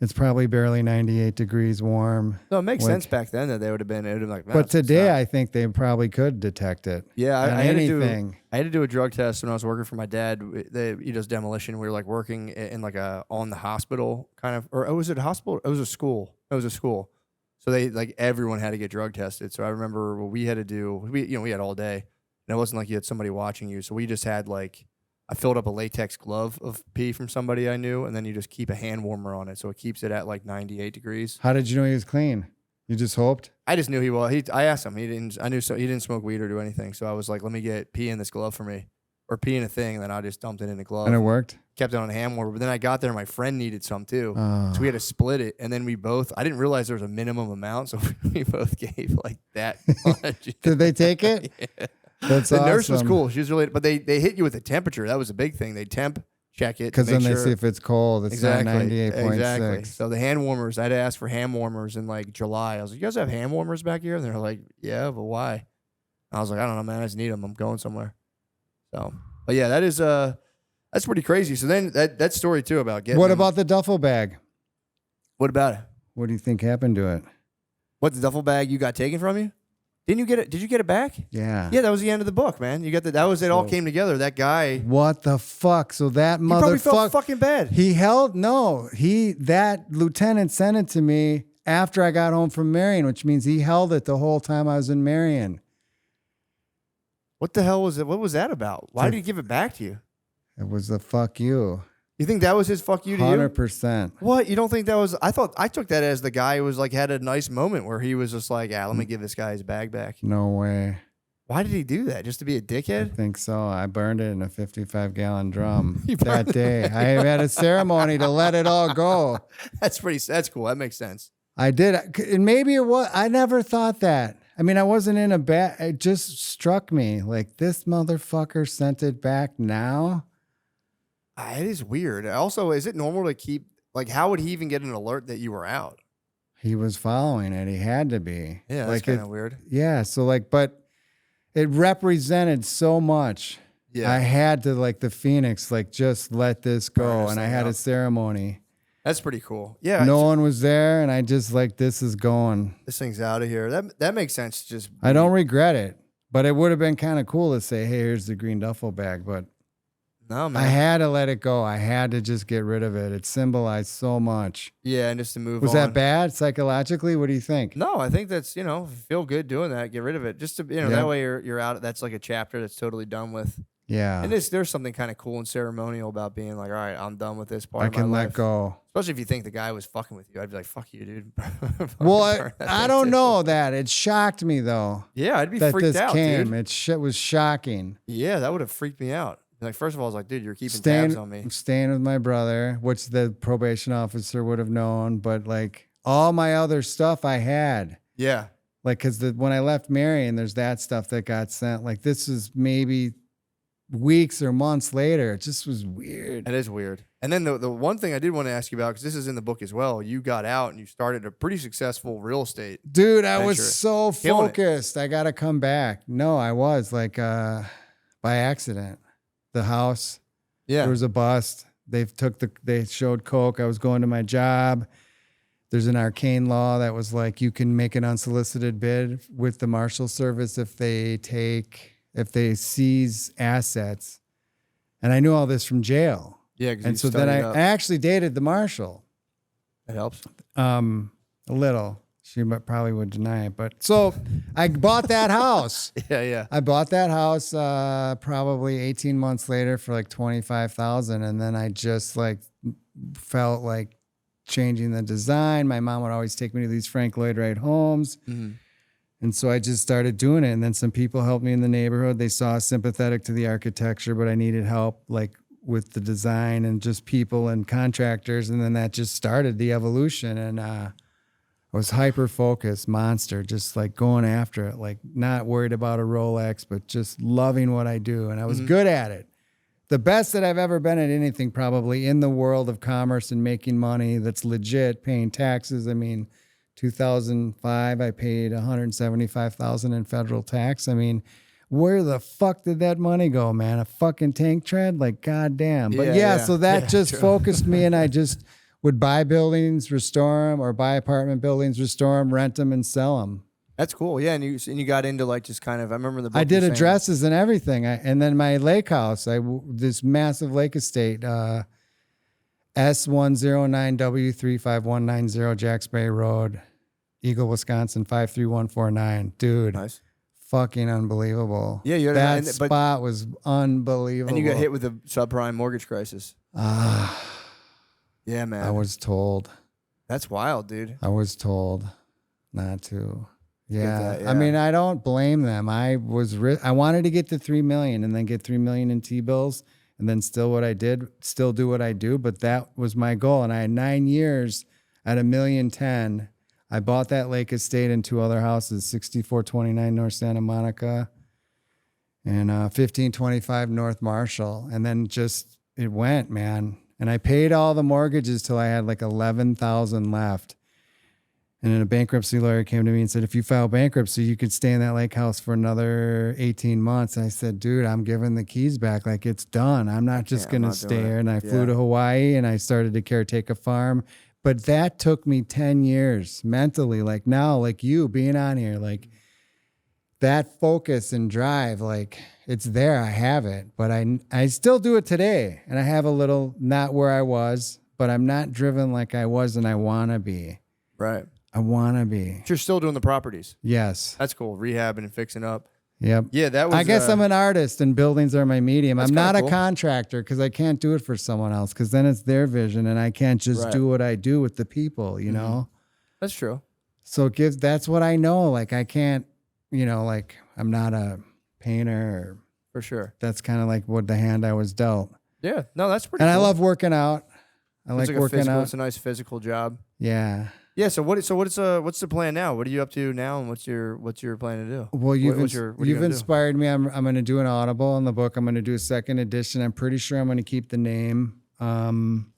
It's probably barely 98 degrees warm. No, it makes sense back then that they would have been. It would have been like, but today, I think they probably could detect it. Yeah, I had anything. I had to do a drug test when I was working for my dad. He does demolition. We were like working in like on the hospital kind of, or was it a hospital? It was a school. It was a school. So they like everyone had to get drug tested. So I remember what we had to do. We had all day, and it wasn't like you had somebody watching you. So we just had like. I filled up a latex glove of pee from somebody I knew, and then you just keep a hand warmer on it, so it keeps it at like 98 degrees. How did you know he was clean? You just hoped? I just knew he was. I asked him. He didn't. I knew so he didn't smoke weed or do anything. So I was like, "Let me get pee in this glove for me, or pee in a thing." And then I just dumped it in the glove. And it worked? Kept it on a hand warmer. But then I got there, my friend needed some too, so we had to split it. And then we both. I didn't realize there was a minimum amount, so we both gave like that much. Did they take it? Yeah. That's the awesome. nurse was cool. She was really, but they hit you with the temperature. That was a big thing. They temp check it because then they see if it's cold. It's not 98.6. Exactly. So the hand warmers, I had to ask for hand warmers in like July. I was like, "You guys have hand warmers back here?" And they're like, "Yeah, but why?" And I was like, "I don't know, man. I just need them. I'm going somewhere." So, but yeah, that's pretty crazy. So then that story too about getting. What about the duffel bag? What about it? What do you think happened to it? What, the duffel bag you got taken from you? Didn't you get it? Did you get it back? Yeah. Yeah, that was the end of the book, man. You got that was it all came together. That guy. What the fuck? So that He probably felt motherfucker fucking bad. That lieutenant sent it to me after I got home from Marion, which means he held it the whole time I was in Marion. What the hell was it? What was that about? Why did he give it back to you? It was the fuck you. You think that was his fuck you to 100%. you? What? You don't think that was? I took that as the guy who was like had a nice moment where he was just like, let me give this guy his bag back. No way. Why did he do that? Just to be a I dickhead? think so. I burned it in a 55-gallon drum that day. I had a ceremony to let it all go. That's cool. That makes sense. I did. And maybe it was. I never thought that. I mean, I wasn't in a bad. It just struck me like this motherfucker sent it back now. It is weird. Also, is it normal to keep, like, how would he even get an alert that you were out? He was following it. He had to be. Yeah, that's kind of weird. Yeah. So, like, but it represented so much. Yeah. I had to, like, the Phoenix, like, just let this go. And I had a ceremony. That's pretty cool. Yeah. No one was there. And I just, like, this is going. This thing's out of here. That makes sense. I don't regret it. But it would have been kind of cool to say, hey, here's the green duffel bag. But. No, man. I had to let it go. I had to just get rid of it. It symbolized so much. Yeah, and just to move on. Was that bad psychologically? What do you think? No, I think that's, feel good doing that. Get rid of it. Just to, that way you're out. That's like a chapter that's totally done with. Yeah. And there's something kind of cool and ceremonial about being like, all right, I'm done with this part of my life. I can let go. Especially if you think the guy was fucking with you. I'd be like, fuck you, dude. Well, I don't know that. It shocked me, though. Yeah, I'd be freaked out, dude. It was shocking. Yeah, that would have freaked me out. Like, first of all, I was like, dude, you're keeping tabs on me. I'm staying with my brother, which the probation officer would have known. But, like, all my other stuff I had. Yeah. Like, because when I left Marion, there's that stuff that got sent. Like, this is maybe weeks or months later. It just was weird. It is weird. And then the one thing I did want to ask you about, because this is in the book as well, you got out and you started a pretty successful real estate. Dude, I was so focused. I got to come back. No, I was like by accident. The house, there was a bust. They showed coke. I was going to my job. There's an arcane law that was like, you can make an unsolicited bid with the Marshal Service if they seize assets. And I knew all this from jail. Yeah. And so then I actually dated the Marshal. That helps. A little. She probably would deny it, but so I bought that house. Yeah. I bought that house probably 18 months later for like $25,000, and then I just like felt like changing the design. My mom would always take me to these Frank Lloyd Wright homes, and so I just started doing it. And then some people helped me in the neighborhood. They saw sympathetic to the architecture, but I needed help like with the design and just people and contractors, and then that just started the evolution. And I was hyper-focused, monster, just like going after it, like not worried about a Rolex, but just loving what I do. And I was good at it. The best that I've ever been at anything probably in the world of commerce and making money that's legit, paying taxes. I mean, 2005, I paid $175,000 in federal tax. I mean, where the fuck did that money go, man? A fucking tank tread? Like, goddamn. But so that just focused me, and I just would buy buildings, restore them, or buy apartment buildings, restore them, rent them, and sell them. That's cool. Yeah, and you got into like just kind of. I remember the book I did you saying. addresses and everything. And then my lake house, this massive lake estate, S109W35190 Jacks Bay Road, Eagle, Wisconsin 53149. Dude, Nice. Fucking unbelievable. Yeah, you had that spot was unbelievable. And you got hit with a subprime mortgage crisis. Yeah, man. I was told. That's wild, dude. I was told not to. Yeah. Yeah. I mean, I don't blame them. I wanted to get to 3 million and then get 3 million in T-bills and then still do what I do. But that was my goal. And I had 9 years at $1.010 million. I bought that lake estate and 2 other houses, 6429 North Santa Monica and 1525 North Marshall. And then it went, man. And I paid all the mortgages till I had like 11,000 left. And then a bankruptcy lawyer came to me and said, if you file bankruptcy, you could stay in that lake house for another 18 months. And I said, dude, I'm giving the keys back. Like, it's done. I'm not just going to stay here. And I flew to Hawaii and I started to caretake a farm. But that took me 10 years mentally. Like now, like you being on here, like that focus and drive, like it's there. I have it, but I still do it today. And I have a little, not where I was, but I'm not driven like I was and I want to be. Right. I want to be. But you're still doing the properties. Yes. That's cool. Rehabbing and fixing up. Yep. Yeah, that was. I guess I'm an artist and buildings are my medium. I'm not cool. a contractor because I can't do it for someone else because then it's their vision and I can't just do what I do with the people, you know? That's true. So that's what I know. Like I can't, like I'm not a painter. For sure. That's kind of like what the hand I was dealt. Yeah. No, that's pretty And cool. I love working out. I like working out. It's a nice physical job. Yeah. Yeah. So what's the plan now? What are you up to now? And what's your plan to do? Well, you've you've inspired me. I'm going to do an Audible on the book. I'm going to do a second edition. I'm pretty sure I'm going to keep the name. And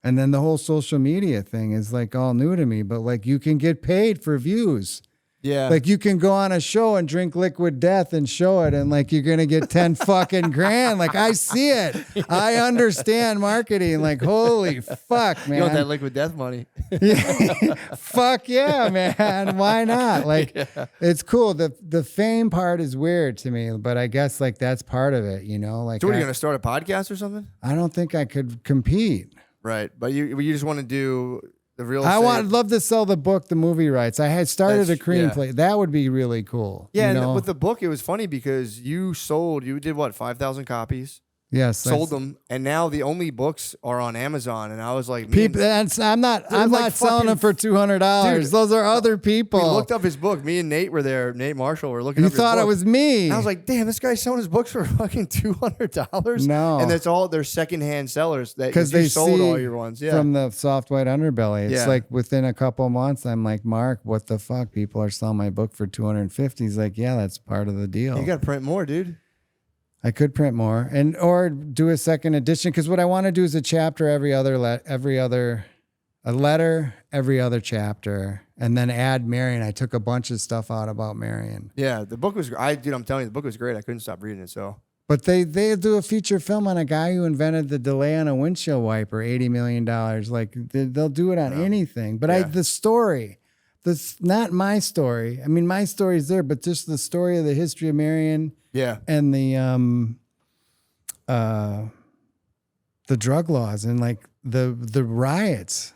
then the whole social media thing is like all new to me, but like you can get paid for views. Yeah. Like you can go on a show and drink liquid death and show it and like you're going to get 10 fucking grand. Like I see it. I understand marketing. Like, holy fuck, man. You want that liquid death money. Yeah. Fuck yeah, man. Why not? Like it's cool. The fame part is weird to me, but I guess like that's part of it, Like So what, are you going to start a podcast or something? I don't think I could compete. Right. But you just want to do the real estate. I'd love to sell the book, the movie rights. I had started a cream plate. That would be really cool. Yeah, and with the book, it was funny because you did what, 5,000 copies? Yes, sold them, and now the only books are on Amazon. And I was like, I'm not selling them for $200. Those are other people. We looked up his book. Me and Nate were there. Nate Marshall were looking. You up his thought book. it was me? And I was like, damn, this guy's selling his books for fucking $200. No, and it's all they're secondhand sellers because they sold all your ones. Yeah, from the soft white underbelly. It's like within a couple months, I'm like, Mark, what the fuck? People are selling my book for $250. He's like, yeah, that's part of the deal. You got to print more, dude. I could print more or do a second edition because what I want to do is a chapter every other chapter, and then add Marion. I took a bunch of stuff out about Marion. Yeah, the book was. I'm telling you, the book was great. I couldn't stop reading it. So, but they do a feature film on a guy who invented the delay on a windshield wiper, $80 million. Like they'll do it on anything. But the story. That's not my story. I mean, my story's there, but just the story of the history of Marion. Yeah. And the drug laws and like the riots.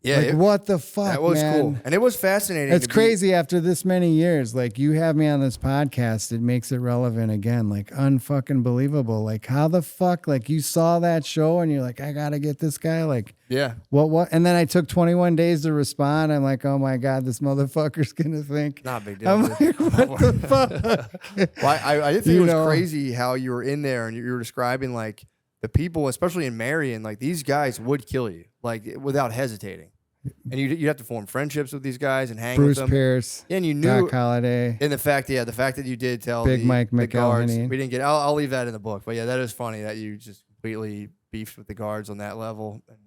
Yeah. Like what the fuck, that was man? cool. And it was fascinating. It's crazy after this many years. Like you have me on this podcast, it makes it relevant again. Like unfucking believable. Like how the fuck, like you saw that show and you're like, I gotta get this guy. Like, yeah. What? And then I took 21 days to respond. I'm like, oh my God, this motherfucker's gonna think. Not a big deal. I'm like, what the fuck? Well, I did think it was crazy how you were in there and you were describing like the people, especially in Marion, like these guys would kill you, like without hesitating. And you have to form friendships with these guys and hang with them. Bruce Pierce, and you knew Doc Holliday, and the fact that you did tell Big Mike the guards, McElhenney. we didn't get. I'll leave that in the book, but yeah, that is funny that you just completely beefed with the guards on that level and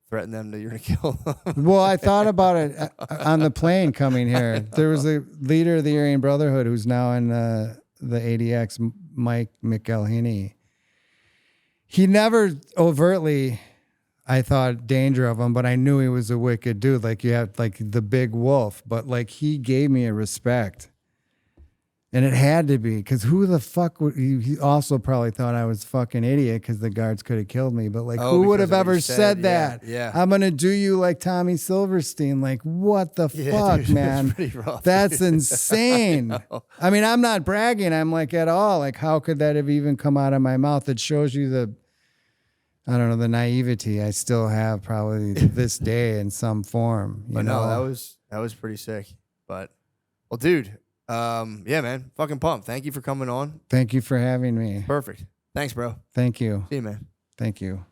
threatened them that you're gonna kill them. Well, I thought about it on the plane coming here. There was a leader of the Aryan Brotherhood who's now in the ADX, Mike McElhenney. He never overtly. I thought danger of him, but I knew he was a wicked dude. Like you have like the big wolf, but like he gave me a respect. And it had to be, because who the fuck would he also probably thought I was a fucking idiot because the guards could have killed me. But like, who would have ever said that? Yeah. I'm going to do you like Tommy Silverstein. Like, what the fuck, dude, man? That's pretty rough. That's insane. I mean, I'm not bragging. I'm like at all. Like, how could that have even come out of my mouth? It shows you the, I don't know, the naivety I still have probably to this day in some form. You know? No, that was pretty sick. But, well, dude. Yeah, man. Fucking pumped. Thank you for coming on. Thank you for having me. Perfect. Thanks, bro. Thank you. See you, man. Thank you.